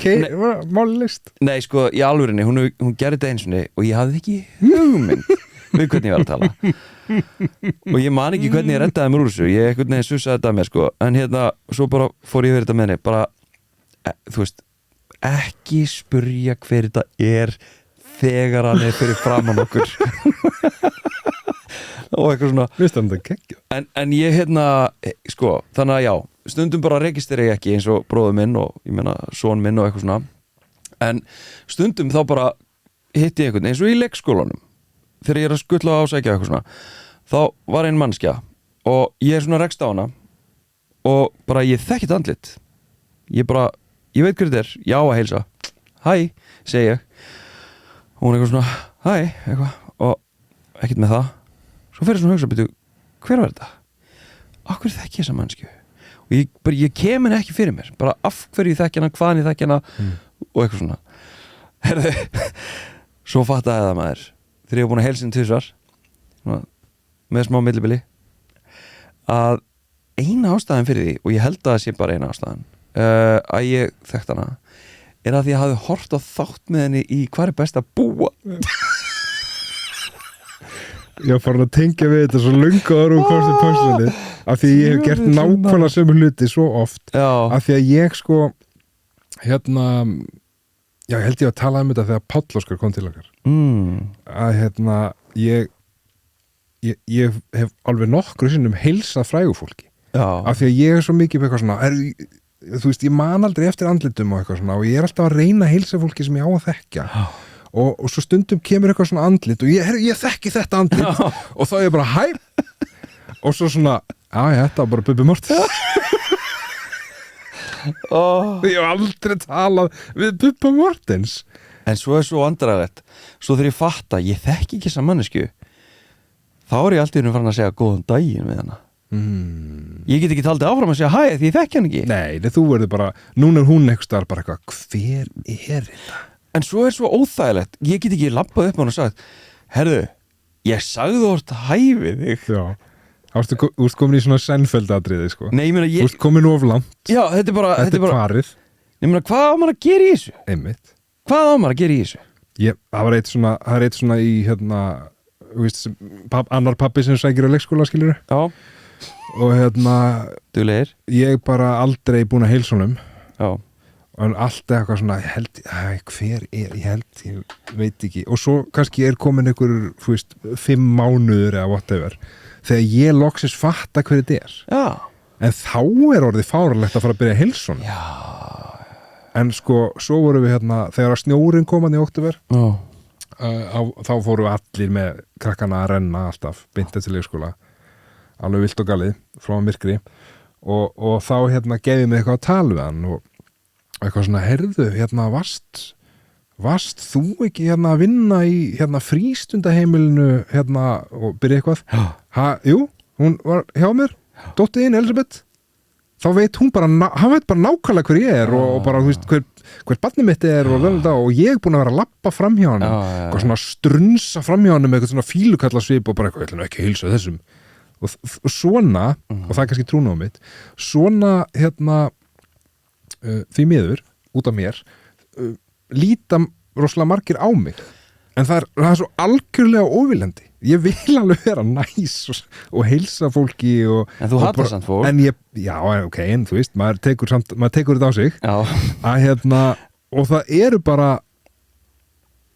máli list nei sko, í alvörinni, hún gerði þetta einsunni og ég hafði ekki hugmynd við hvernig ég var að tala og ég man ekki hvernig ég reddaði mér úr þessu ég ekkert neginn sussaði þetta með sko en hérna, svo bara fór ég verið þetta með henni bara, þú veist ekki spurja hver þetta er þegar hann er fyrir framan okkur og eitthvað svona en ég hérna, sko, þannig að já stundum bara registera ég ekki eins og bróður minn og ég meina son minn og eitthvað svona en stundum þá bara hitti ég einhvern eins og í leikskólanum þegar ég er að skuttla og ásækja eitthvað svona þá var ein mannskja og ég er svona rekst á hana og bara ég þekkit andlit ég veit hver þetta er, já að heilsa hæ, segi ég og hún eitthvað svona, hæ, eitthvað og ekkert með það svo fyrir svona að hugsa, byrju, hver var þetta? Akkur þekki ég þessa mannskju og ég kem henni ekki fyrir mér bara af hverju ég þekki hana, hvaðan ég þekki hana og eitthvað svona herðu, svo fattaði það maður þegar ég var búin að heilsa henni tvisvar með smá millibili að eina ástæðan fyrir því og ég held að það sé bara eina ástæðan að ég þekkt hana er að ég hafði hort á þátt með henni í hvað er best að búa ég fór að tengja við þetta svo löngu ára og komst í pössunni af því ég hef gert nákvæmlega sömu hluti svo oft af því að ég sko hérna já, ég held ég að tala um þetta þegar Páll Óskar kom til okkar að hérna ég hef alveg nokkru sinnum heilsað frægufólki af því að ég er svo mikið með eitthvað svona þú veist, ég man aldrei eftir andlitum og eitthvað svona og ég er alltaf að reyna að heilsa fólki sem ég á að þekkja og svo stundum kemur eitthvað svona andlit og ég þekki þetta andlit og þá er ég bara hæ og svo svona, þetta var bara Bubbi Mortens ég hef aldrei talað við Bubbi Mortens en svo er svo andræðilegt svo þegar ég fatta, ég þekki ekki þessa mannesku þá er ég alltaf farin að segja góðan daginn við hana ég get ekki taldið áfram að segja hæ því ég þekki hann ekki nei, þú verður bara, núna er hún eitthvað starf bara eitthvað, hver er þetta? En svo er svo óþægilegt, ég get ekki lappað upp á hann og sagt, herðu, ég sagði þú orðið hæfið þig. Já, þú ert komin í svona Seinfeld-atriði, sko. Nei, ég meina Þú ert komin of langt. Já, þetta er bara... Þetta er farið. Ég meina, hvað á maður að gera í þessu? Einmitt. Hvað á maður að gera í þessu? Það er eitt svona í, hérna, þú veist, annar pappi sem sækir á leikskóla, skilur. Já. Og hérna... Duglegir. Ég bara aldrei búin að heilsa honum. Já. og alltaf eitthvað svona ég veit ekki og svo kannski er komin einhver 5 mánuður eða whatever þegar ég loksins fatta hver þetta er en þá er orðið fáralegt að fara að byrja að heilsa honum en sko, svo vorum við hérna þegar að snjórinn kom hann í október þá fórum við allir með krakkana að renna alltaf beintið til leikskóla alveg vilt og galið frá myrkri og þá hérna gefið mig eitthvað að tala við hann og eitthvað svona, heyrðu, hérna varst þú ekki hérna að vinna í hérna frístundaheimilinu hérna og byrja eitthvað jú, hún var hjá mér dóttið þín, Elisabeth þá veit hún bara, hann veit bara nákvæmlega hver ég er og bara, þú veist, hver barnið mitt er og ég er búin að vera að lappa framhjá hann eitthvað svona strunsa framhjá hann með eitthvað svona fílukallasvip og bara eitthvað, ég ætla nú ekki að heilsa þessum og svona, og það er kannski trúnaðu mitt svona, hérna því miður, út af mér líta rosalega margir á mig en það er svo algjörlega óviljandi ég vil alveg vera næs og heilsa fólki en þú hattar samt fólk en en þú veist, maður tekur þetta á sig að hérna og það eru bara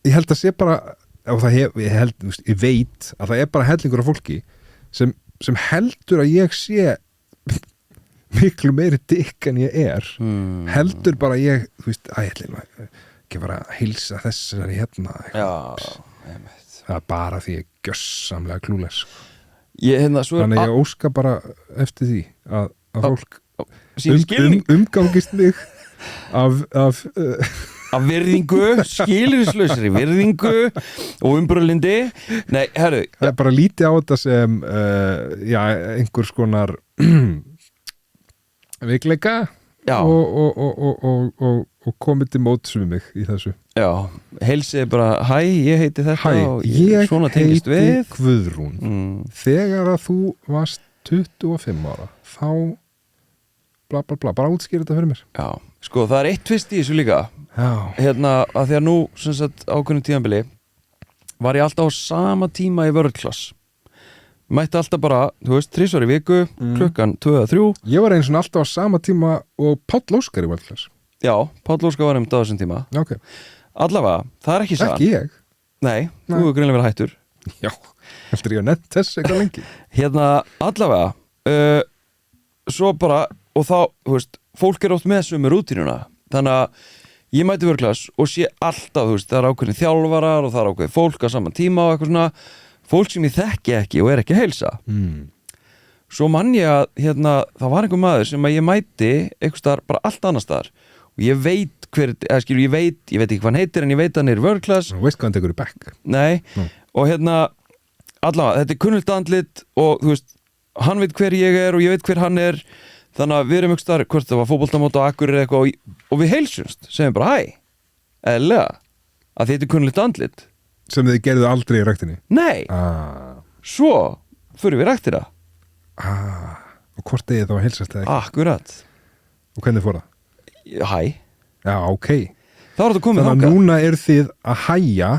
ég held að sé bara og ég veit að það er bara hellingur af fólki sem sem heldur að ég sé miklu meiri dikk en ég er heldur bara ég, þú veist, ég ætla ekki bara að heilsa þessari hérna það er bara því ég er gjössamlega klúles þannig ég óska bara eftir því að fólk umgangist mig af virðingu, skilyrðislausri virðingu og umbrölindi. Nei, herru, það er bara lítið á þetta sem einhvers konar veikleika og komið til móts við mig í þessu. Já, heilsið bara hæ, ég heiti þetta og ég svona tengist við. heiti Guðrún. Þegar að þú varst 25 ára þá bla bla bla, bara útskýra þetta fyrir mér. Já, sko það er eitt tvist í þessu líka. Hérna, að því að nú sem sagt ákveðnu tímabili var ég alltaf á sama tíma í World Class. Mætti alltaf bara, þú veist, 3 í viku, klukkan 2-3. Ég var einu svona alltaf á sama tíma og Páll Óskar í World Class. Já, Páll Óskar var á þessum tíma. Okay. Allavega, það er ekki sagan. Ekki ég. Nei, þú hefur greinilega verið hættur. Já, heldur ég að nefnt þess eitthvað lengi. Hérna, allavega, svo bara, og þá, þú veist, fólk er oft með sömu rútínuna. Þannig að ég mæti World Class og sé alltaf, þú veist, það er ákveðin þjálfarar og það er ákveðin fólk á sama tíma og eitthvað svona, fólk sem ég þekki ekki og er ekki að heilsa. Svo mann ég að, hérna, það var einhver maður sem að ég mæti einhver staðar, bara allt annar staðar og ég veit hver, eða skilur, ég veit ekki hvað hann heitir en ég veit hann er World Class. Þú veist hvað hann tekur í back? Nei, og hérna, allavega, þetta er kunnult andlit og, þú veist, hann veit hver ég er og ég veit hver hann er. Þannig að við erum ykkur starf, hvort það var fótboltamót á Akureyri eitthvað og við heilsumst, segjum bara hæ, eðlilega, að þetta er kunnlegt andlit. Sem þið gerðu aldrei í ræktinni? Nei, svo fyrir við ræktina. Og hvort þið þá heilsast eða ekki? Akkurat. Og hvernig fór það? Hæ. Já, ok. Þá er þetta komið þangað. Þannig að núna eru þið að hæja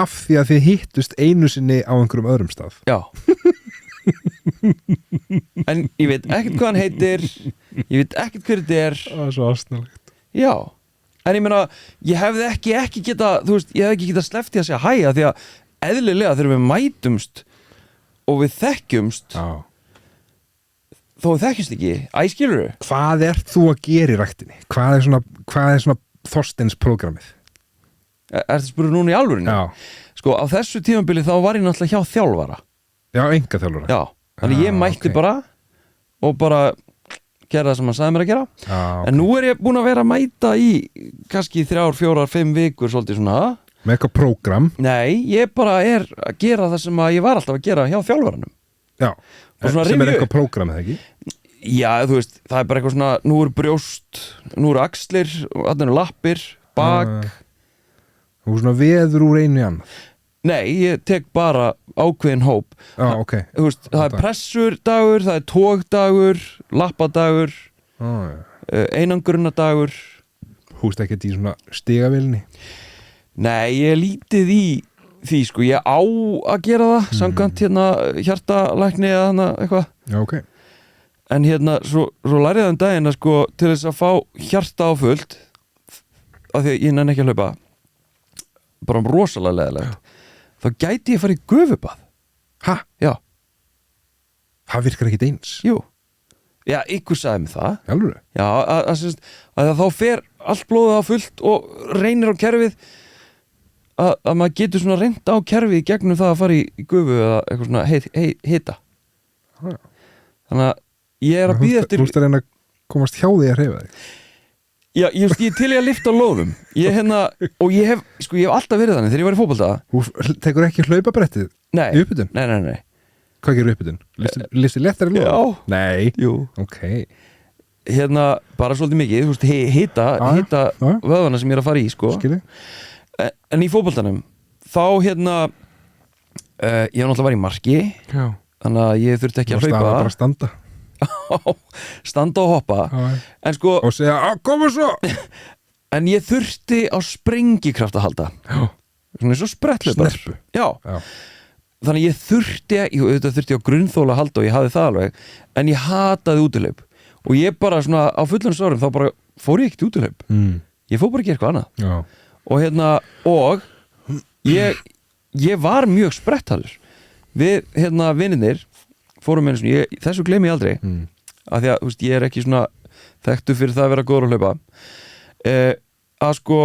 af því að þið hittust einu sinni á einhverjum öðrum stað. Já. En ég veit ekkert hvað hann heitir, ég veit ekkert hver þetta er. Það er svo ásnalegt. Já, en ég meina ég hefði ekki geta, þú veist, ég hefði ekki geta sleppt í að segja hæja því að eðlilega þegar við mætumst og við þekkjumst þó við þekkjumst ekki, skilurðu? Hvað ert þú að gera í ræktinni? Hvað er svona Þorsteins prógramið? Ertu að spura núna í alvörinu? Já. Sko, á þessu tímabili þá var ég náttúrulega hjá þjálfara. Já, enga þjálfara. Já, þannig ég mætti bara og bara gera það sem hann sagði mér að gera. En nú er ég búin að vera að mæta í kannski 3, 4, 5 vikur svolítið svona. Með eitthvað prógram? Nei, ég bara er að gera það sem að ég var alltaf að gera hjá þjálfaranum. Já, sem er eitthvað prógram eða ekki? Já, þú veist, það er bara eitthvað svona, nú eru brjóst, nú eru axlir, þarna eru lappir, bak. Þú svona veður úr einu í annað? Nei, ég tek bara ákveðin hóp. Ok. Þú veist, það er pressurdagur, það er tógdagur, lappadagur, einangrunadagur. Húst ekki í svona stigavilni? Nei, ég er lítið í því, sko. Ég á að gera það, samkvæmt hérna hjartalækni eða hana eitthvað. Já, ok. En hérna, svo lærið það daginn að sko, til þess að fá hjarta á fullt, af því að ég nenni ekki að hlaupa, bara rosalega leðilegt. Þá gæti ég að fara í gufubað. Ha? Já. Það virkar ekkit eins. Jú. Já, ykkur sagði mig það. Alveg? Já, að þá fer allt blóðið á fullt og reynir á kerfið að maður getur svona reynt á kerfið í gegnum það að fara í gufu eða eitthvað svona hita. Þannig að ég er að bíða eftir... Þú veist að reyna að komast hjá því að hreyfa þig. Já, ég til ég að lyfta lóðum. Og ég hef alltaf verið þannig þegar ég var í fótbolta. Þú tekur ekki hlaupabrettið í uppbytun? Nei. Hvað gerir uppbytun? Liftir léttari lóð? Já. Nei? Jú. Ok. Bara svolítið mikið, þú veist, hita vöðvana sem ég er að fara í, sko. Skilji. En í fótboltanum, þá ég hef náttúrulega var í marki. Já. Þannig að ég þurfti ekki að hlaupa. Það var bara að standa og hoppa. En sko, og segja, koma svo. En ég þurfti á sprengikraft að halda. Svona eins og spretthlaupar. Snerpu. Já. Þannig ég þurfti á grunnþóla að halda og ég hafði það alveg, en ég hataði útihlaup og ég bara svona á fullorðinsárum þá bara fór ég ekkert útihlaup. Ég fór bara að gera eitthvað annað. Já. Og ég var mjög spretthalur. Við vinirnir, fórum einu sinni, þessu gleymi ég aldrei af því að, þú veist, ég er ekki svona þekktu fyrir það að vera góður að hlaupa að sko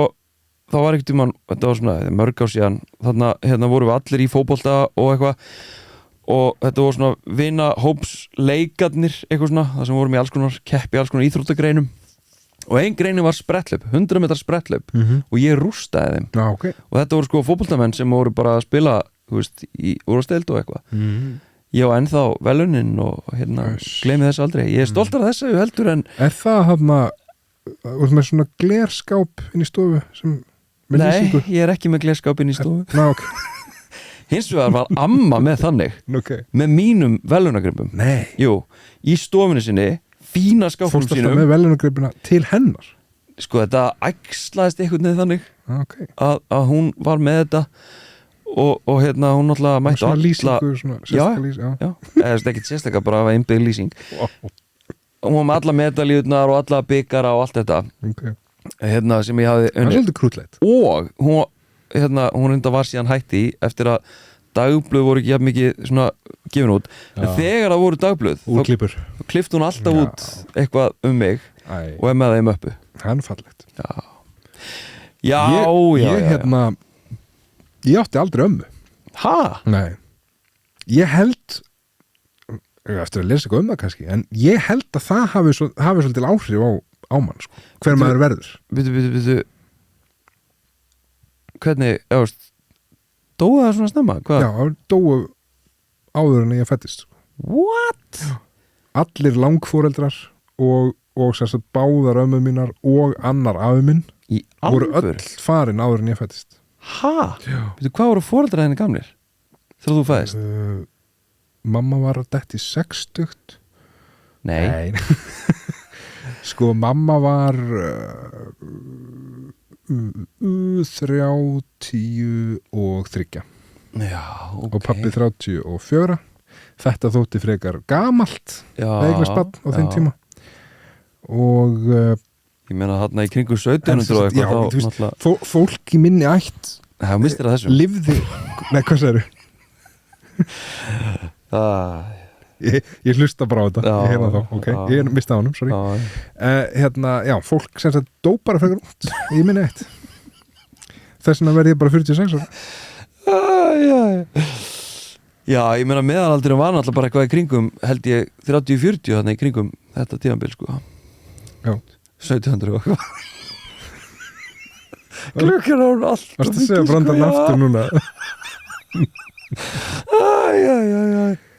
þá var ekkert þetta var svona mörg ár síðan þarna, hérna vorum við allir í fótbolta og eitthvað og þetta voru svona vina hópsleikarnir eitthvað svona, það sem vorum í alls konar keppi, alls konar íþróttagreinum og ein greinin var spretthlaup, 100 metrar spretthlaup og ég rústaði þeim okay. og þetta voru sko fótboltamenn sem voru bara að spila, þú veist, í úrvasteild og eitthvað ég á ennþá velunin og hérna gleymi þess aldrei, ég er stoltar af þessu heldur en Er það hafna með svona glerskáp inn í stofu sem með nei, lýsingu? ég er ekki með glerskáp inn í stofu Ná, ok hins vegar var amma með þannig okay. með mínum velunagrippum Nei jú, í stofunni sinni fína skápnum Fórst alltaf sínum með velunargripina til hennar sko þetta æxlaðist einhvern veginn þannig okay. að hún var með þetta og hérna hún náttúrulega mætti Svona lýsingu, svona sérstaka lýsing já, eða ekkert sérstaklega bara að einbyggð lýsing wow. og hún var með alla medaljurnar og alla byggara og allt þetta okay. hérna sem ég hafði Það er svolítið krútlegt og hún reynda var síðan hætti eftir að dagblöð voru ekki jafn mikið svona gefin út en þegar það voru dagblöð Úrklipur þá klippti hún alltaf út eitthvað mig og með þeim uppu Það er fallegt já, Ég hérna Ég átti aldrei ömmu ha? Nei Ég held eftir að lesa eitthvað það kannski en ég held að það hafi svolítið áhrif á mann sko. Hver maður verður Býtu hvernig, dóu það svona snemma? Hvað? Já, dóu áður en ég fættist sko. What? Allir langforeldrar og sérst báðar ömmu mínar og annar afi minn Í voru alvöru? öll farin áður en ég fættist Ha? Býtu, hvað voru foreldrar henni gamlir? Þegar þú fæðist? Mamma var að detti 60 Nei. Sko mamma var 30 og 3 Já, ok og pabbi 34 Þetta þótti frekar gamalt eignast barn á þeim tíma og ég meina þarna í kringu 1700 og eitthvað þá náttúrulega fólk í minni ætt það mistir að þessu lifði nei, hvað segirðu? Ég hlusta bara á þetta ég hérna þá, ok, ég mista á honum, sorry hérna, já, fólk sem sagt dó bara frekar út í minni ætt þess vegna verði ég bara 46 já, ég meina meðalaldurum var náttúrulega bara eitthvað í kringum held ég 30-40 þarna í kringum þetta tímabil sko já 1700 og eitthvað klukkan á hún allt varstu að segja brandarinn aftur núna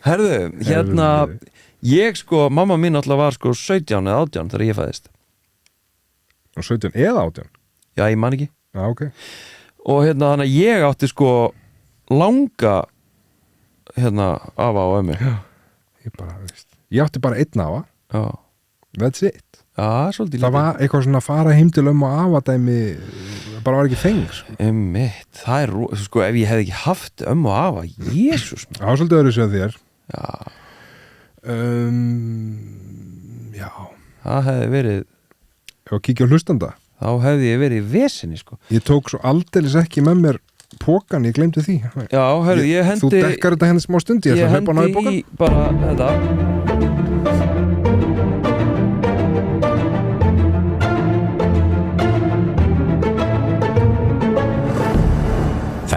herðu, hérna ég sko, mamma mín alltaf var sko 17 eða 18 þegar ég fæðist og 17 eða 18? já, ég man ekki já, ok og hérna þannig að ég átti sko langa hérna afa og ömmu ég átti bara einn afa já. That's it svolítið það var eitthvað svona að fara heim til og afadæmi bara var ekki þeng sko. mitt, það er sko ef ég hefði ekki haft og afa, jésús það var svolítið öðru sér þér já það hefði verið ef að kíkja á hlustanda þá hefði ég verið í vesinni sko ég tók svo aldeilis ekki með mér pókan, ég glemdi því já, hörðu, ég hendi þú dekkar þetta henni smá stund ég hendi í bara þetta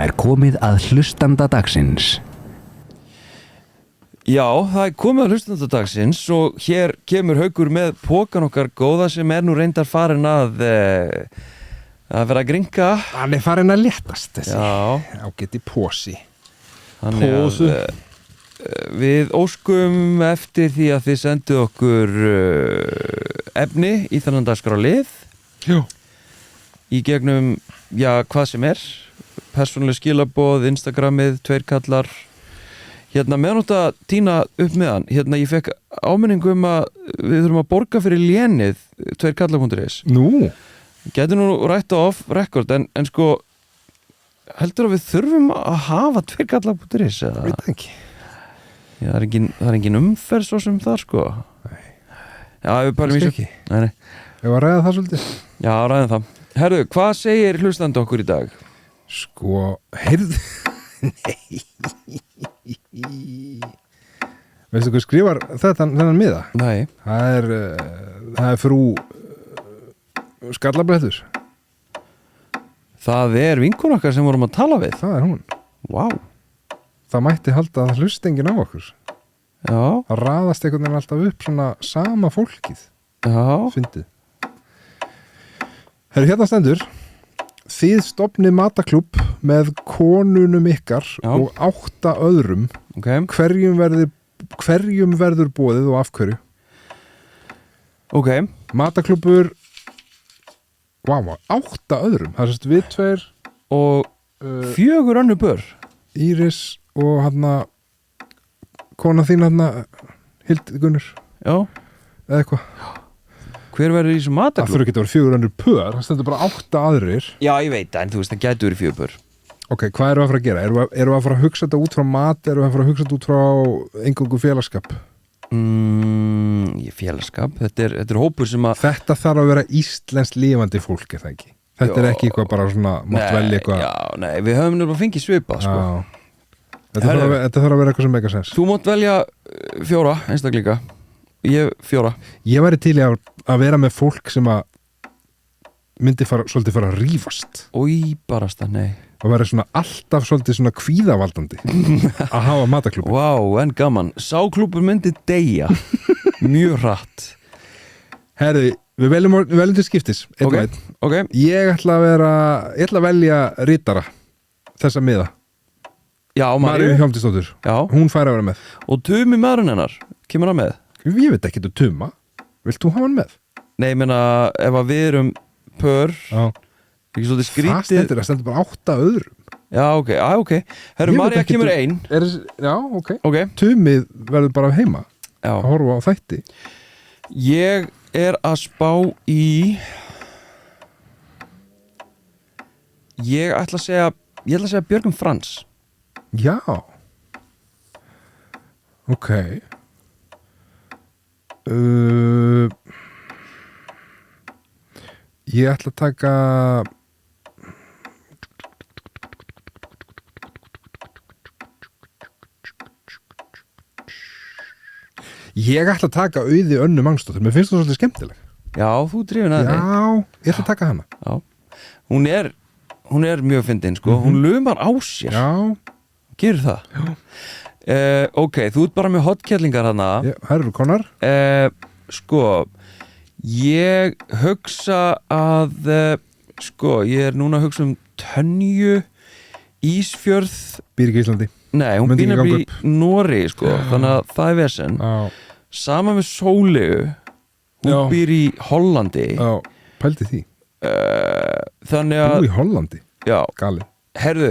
Það er komið að hlustanda dagsins. Já, það er komið að hlustanda dagsins og hér kemur Haukur með pókan okkar góða sem er nú reyndar farin að vera að gringa. Hann er farin að léttast þessi ágæti pósi. Pósu. Við óskum eftir því að þið sendu okkur efni í þannig dagskrárlið. Já. Í gegnum, hvað sem er. Persónuleg skilaboð, Instagramið, 2 kallar hérna meðan að tína upp með hann hérna ég fekk áminningu að við þurfum að borga fyrir lénið 2 kallar.is Nú? Gæti nú rætt á off record en sko heldur að við þurfum að hafa 2 kallar.is veit ekki það er engin umferð svo sem það sko nei já, við pælum í þessu nei. Ég var að ræða það svolítið já, ræðum það herðu, hvað segir hlustandi okkur í dag? Sko, heyrðu Nei Veistu hvað skrifar þennan miða? Nei, Það er frú Skallablettur. það er vinkun okkar sem vorum að tala við. Það er hún. Vá, Það mætti halda að hlusta enginn á okkur. já, Það raðast einhvern veginn alltaf upp svona sama fólkið. já. Fyndið. Herru, hérna stendur: Þið stofnið mataklúbb með konunum ykkar Já. og 8 öðrum. Ok, Hverjum verður boðið og af hverju? ok, Mataklúbbur 8 öðrum. Það er sérst við tveir, og 4 önnur bör. Íris og hann kona þín hann Hildigunnur Já, eða eitthvað. hver verður í þessu Það mataklúbb? þurfa ekki að vera 4 önnur pör. Það stendur bara 8 aðrir. Já, ég veit það, en þú veist, það gæti verið 4 bör. Ok, hvað erum við að fara að gera? Erum við að fara að hugsa þetta út frá mat? Erum við að fara að hugsa þetta út frá engungu félagskap? Ég félagskap, þetta er hópur sem að Þetta þarf að vera íslenskt lifandi fólk, er það ekki? Þetta er ekki eitthvað bara svona, mátt velja eitthvað. Já, nei, við höfum nefnilega fengið svipað, sko. Já. Þetta þarf að vera eitthvað sem meika sens. Þú mátt velja 4 einstaklinga. Ég 4. Ég væri til í að vera með fólk sem að myndi svolítið fara að rífast Í barasta, nei. og vera svona alltaf svolítið svona kvíðavaldandi að hafa mataklúbb. Vá, en gaman. Sá klúbbur myndi deyja mjög hratt. Herri, við veljum til skiptis. Einn og einn. Ok. Ég ætla að velja ritara þessa miða. Já, Maríu Maríu. Hjálmtýsdóttir. Já. Hún fær að vera með. Og Tumi maðurinn hennar, kemur hann með? Ég veit ekki um Tuma. Vilt þú hafa hann með? Nei, ég meina, ef að við erum pör, Já. ekki svolítið Það skrítið. stendur bara 8 öðrum. Já, ok. Herru, Ég veit María ekki kemur um- 1. Já, ok. Ok, Tumið verður bara heima já. að horfa á þætti. Ég er að spá í Ég ætla að segja Björgum Frans. Já. Ok. Ég ætla að taka Auði Önnu Mangsdóttur. Mér finnst það svolítið skemmtileg. Já, þú drifin að þig. Já, ég ætla að taka hana. Já. Hún er mjög fyndin, sko. Hún lumar á sér. Já, Gerur það? Já. Ok, þú ert bara með hotkellingar hana. það eru konar. Sko, ég hugsa að ég er núna að hugsa um Tönju, Ísfjörð. Býr ekki í Íslandi. Nei, hún Myndi ekki býr ganga í Noregi, sko. Þannig að það er vesen. Já, Sama með Sólegu. Hún Já. býr í Hollandi. já, pældi því. Þannig að, Bú í Hollandi, já, gali. herðu,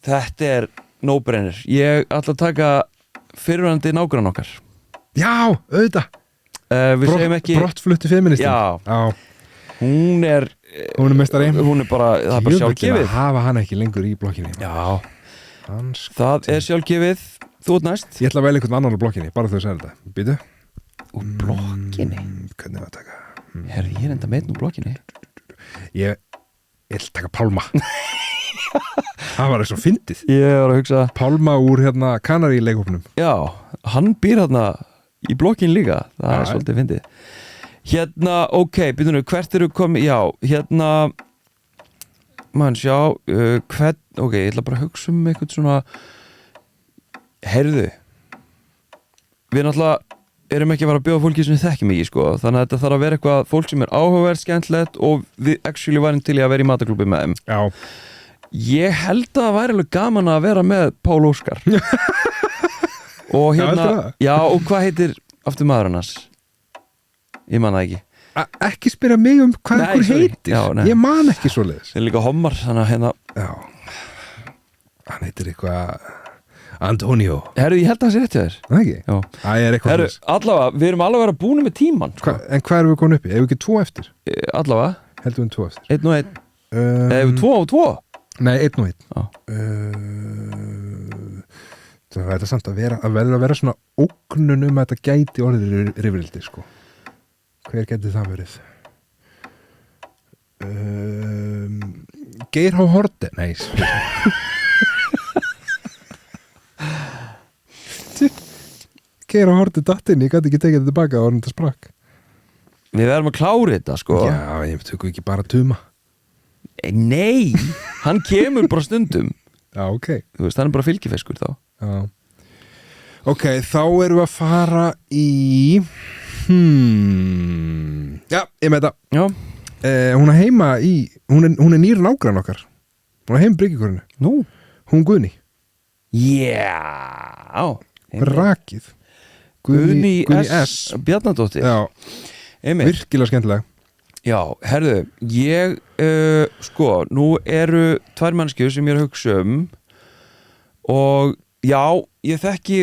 þetta er no-brainer. Ég ætla að taka fyrirvændi nágrann okkar. Já, auðvitað. Við segjum ekki, Brottflutti feministin. Já. hún er Hún er meistari. hún er bara, það er bara sjálfgefið. Hafa hann ekki lengur í blokkinni. Já, Hans. það er sjálfgefið. Þú ert næst. Ég ætla að velja einhvern annan á blokkinni, bara þú segir þetta. Býtu. Úr blokkinni. Hvernig var að taka? Herðu, ég er enda með nú blokkinni. Ég ætla að taka Pálma. Það var eins og fyndið. Ég var að hugsa, Pálma úr hérna Kanarí-leikhópnum. já, hann býr hérna í blokkin líka. Það er Já. svolítið fyndið. Hérna, ok, byrjunum, hvert eru komið, já, hérna mann sjá, ok, ég ætla bara að hugsa um eitthvað svona, heyrðu, við náttúrulega erum ekki að fara að bjóða fólki sem við þekkjum ekki, sko, þannig að þetta þarf að vera eitthvað fólk sem er áhugaverð, skemmtilegt og við actually varum til í að vera í mataklúbbi með þeim. Já. Ég held að það væri alveg gaman að vera með Pál Óskar. Og Já, hérna, heldur það? já, og hvað heitir aftur maðurinn hans? Ég man það ekki. Ekki spyrja mig um hvað Nei, ykkur sorry. heitir. Já, nei. Ég man ekki svoleiðis. Það er líka hommar, þannig að hérna, Já. Hann heitir eitthvað Antonio. herru, ég held að það sé rétt hjá þér. Það ekki? Já. Það er eitthvað Herru, svoleiðis. allavega, við erum alveg að vera búin með tíman, sko. En hvað erum við komin upp í? Ef við ekki 2 eftir? Allavega, Heldum við 2 eftir. 1 og 1. Ef við 2 og 2. Nei, 1 og 1. Já. Það verður samt að vera svona ógnun um að þetta gæti orðið rifrildi, sko. Hver gæti það verið? Geir H. Haarde. Nei. keira hortið dattinn, ég gæti ekki tekið þetta tilbaka og þetta sprakk. Við verðum að klára þetta sko. Já, ég tökum ekki bara tuma. Nei, hann kemur bara stundum. Já, ok. Þú veist, hann er bara fylgifeskur þá. Já. Ok, þá erum við að fara í Já, ég með þetta. Já. Hún er heima í hún er nýr nágrann okkar. Hún er heim Bryggjukorinu. Nú. Hún Guðni. Já. Rakið. Guðni S. Bjarnadóttir. Já, Einmitt. virkilega skemmtilega. Já, herðu, ég sko, nú eru tvær mannskjur sem ég er að hugsa og já, ég þekki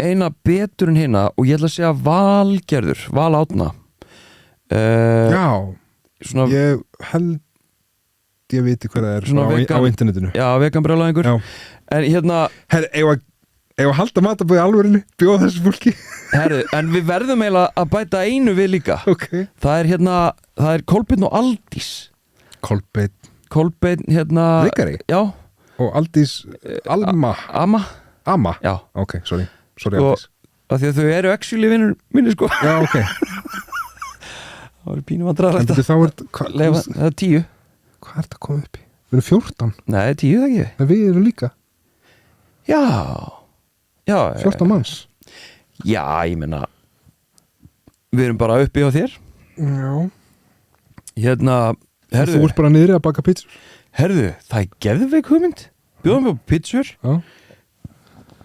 eina betur en hina og ég ætla að segja Valgerður, Val Átna. Já, Svona, ég held ég viti hvað það er Svona á vegan- internetinu. já, veganbrjálæðingur. Já. En hérna, Herri, eigum að halda matabóð í alvörinu, bjóða þessu fólki. herðu, en við verðum eiginlega að bæta einu við líka. Ok. Það er hérna, það er Kolbeinn og Aldís. Kolbeinn Kolbeinn, hérna... Ríkari? Já, og Aldís Alma. Amma. Já, Ok, sorry og Aldís. af því að þau eru actually vinnur minni sko. Já, ok. Það var pínu vandræðalegt En að þá leyfa, það er 10. hvað er þetta að koma upp í? Við erum 14, Nei, 10 það ekki. en við erum líka Já, já 14 manns. Já, ég meina við erum bara uppi á þér. Já. Hérna, Þú herðu, ert bara niðri að baka pizzur. það er geðveik hugmynd. Bjóðum við á pizzur. Já.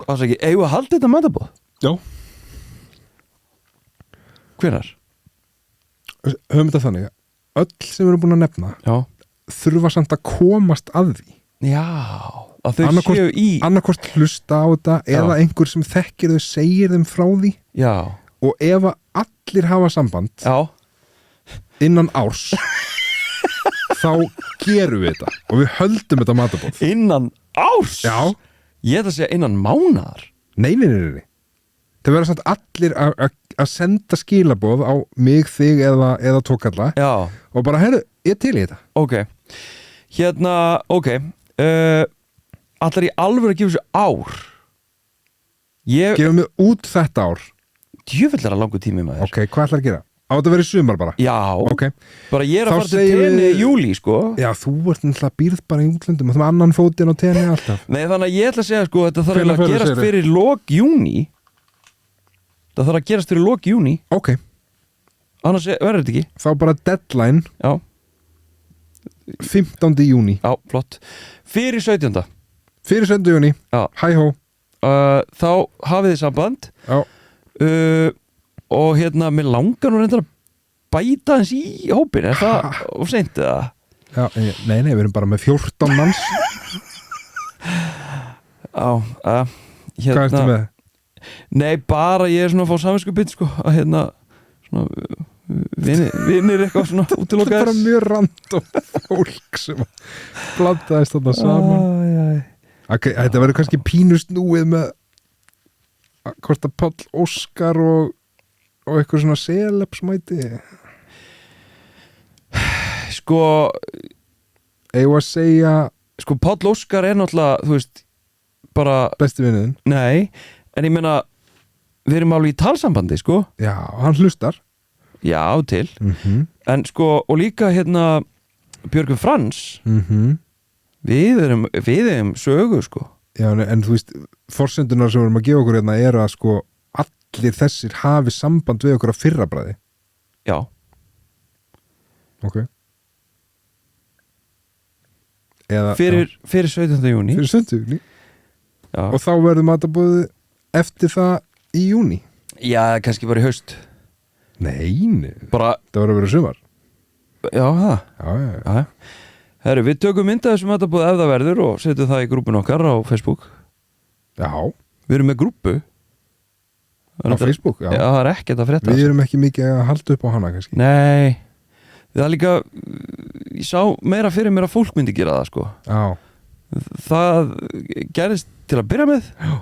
Ásaki, eigum við að halda þetta matabóð? Já. Hvenær? Höfum þetta þannig að öll sem við erum búin að nefna Já. þurfa samt að komast að því. Já, að þau séu í. Annarkvort hlusta á þetta eða einhver sem þekkir þau segir þeim frá því, Já, og ef að allir hafa samband já, innan árs þá gerum við þetta og við höldum þetta matabóð. innan árs. Já. Ég ætla að segja innan mánaðar. Nei. Það verður samt allir að senda skilaboð á mig, þig eða tókalla Já, og bara, heyrðu, ég til í þetta. ok. Hérna, ok. Allar í alvöru að gefa þessu ár. Ég, Gefum við út þetta ár. djöfull er að langu tími maður. Ok, hvað ætlar að gera? Á þetta að vera í sumar bara? Já, Ok. bara ég er að Þá fara til segjum tenni við- í júli, sko. Já, þú ert náttúrulega býrð bara í útlöndum og þú með annan fótinn á tenni alltaf. Nei, þannig að ég ætla að segja, sko, þetta þarf Hvenær eiginlega að ferðu, gerast segirðu? fyrir lok júni. Það þarf að gerast fyrir lok júni. Ok, Annars verður þetta ekki. þá bara deadline Já, 15. júni. já, flott. Fyrir 17. Fyrir 7. júni. Já. Hæ hó. Þá hafið þið samband. Já. Og hérna, mér langar nú reyndar að bæta hans í hópin. Er það of seint eða? Já, nei, við erum bara með 14 manns. Já, Hvað ertu með? Nei, bara ég er svona að fá samvinskupið, sko, að hérna svona vinir eitthvað svona Þetta er útilokaðir. bara mjög random fólk sem blandaðist þarna saman. Okay, þetta verður kannski pínusnúið með hvort að Páll Óskar og eitthvað svona selebsmæti. Sko, Eigum að segja Páll Óskar er náttúrulega, þú veist, bara, besti vinniðin. nei, en ég meina, við erum alveg í talsambandi, sko. Já, hann hlustar. Já, til. Mhm. En sko, og líka hérna Björgvin Frans, við erum sögu, sko. Já, en þú veist, forsendunar sem við erum að gefa okkur hérna er að sko allir þessir hafi samband við okkur á fyrrabræði. Já, Ok. Eða, fyrir 17. júni. Fyrir 7. júni. Já. Og þá verður matabóðið eftir það í júni. Já, kannski bara í haust. Nei, Bara, það verður að vera sumar. já, það. Já. Já. Herru, við tökum mynda þessum matabóð ef það verður og setjum það í grúpun okkar á Facebook. Já, Við erum með grúpu. á Facebook, já. Já, það er ekkert að frétta. Við erum ekki mikið að halda upp á hana kannski. Nei, það er líka, ég sá meira fyrir mér að fólk myndi gera það, sko. Já, Það gerðist til að byrja með. Já.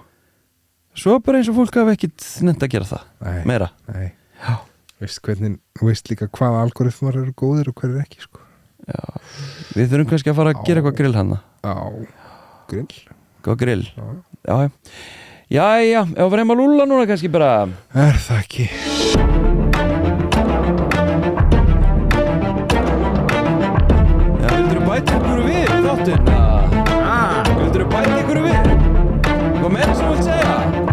Svo bara eins og fólk hafi ekkit nefnt að gera það. nei, Meira. nei. Já. Þú veist líka hvaða algoritmar eru góðir og hver er ekki, sko. Við þurfum kannski að fara að gera eitthvað grill hana. Já, grill. Góð grill. Já. Já. Jæja, ef við reyma að lúlla núna kannski bara. Er það ekki? Já, vildur þú bæta ykkur við þáttinn? Vildur þú bæta ykkur við? Hvað meira sem þú vilt segja?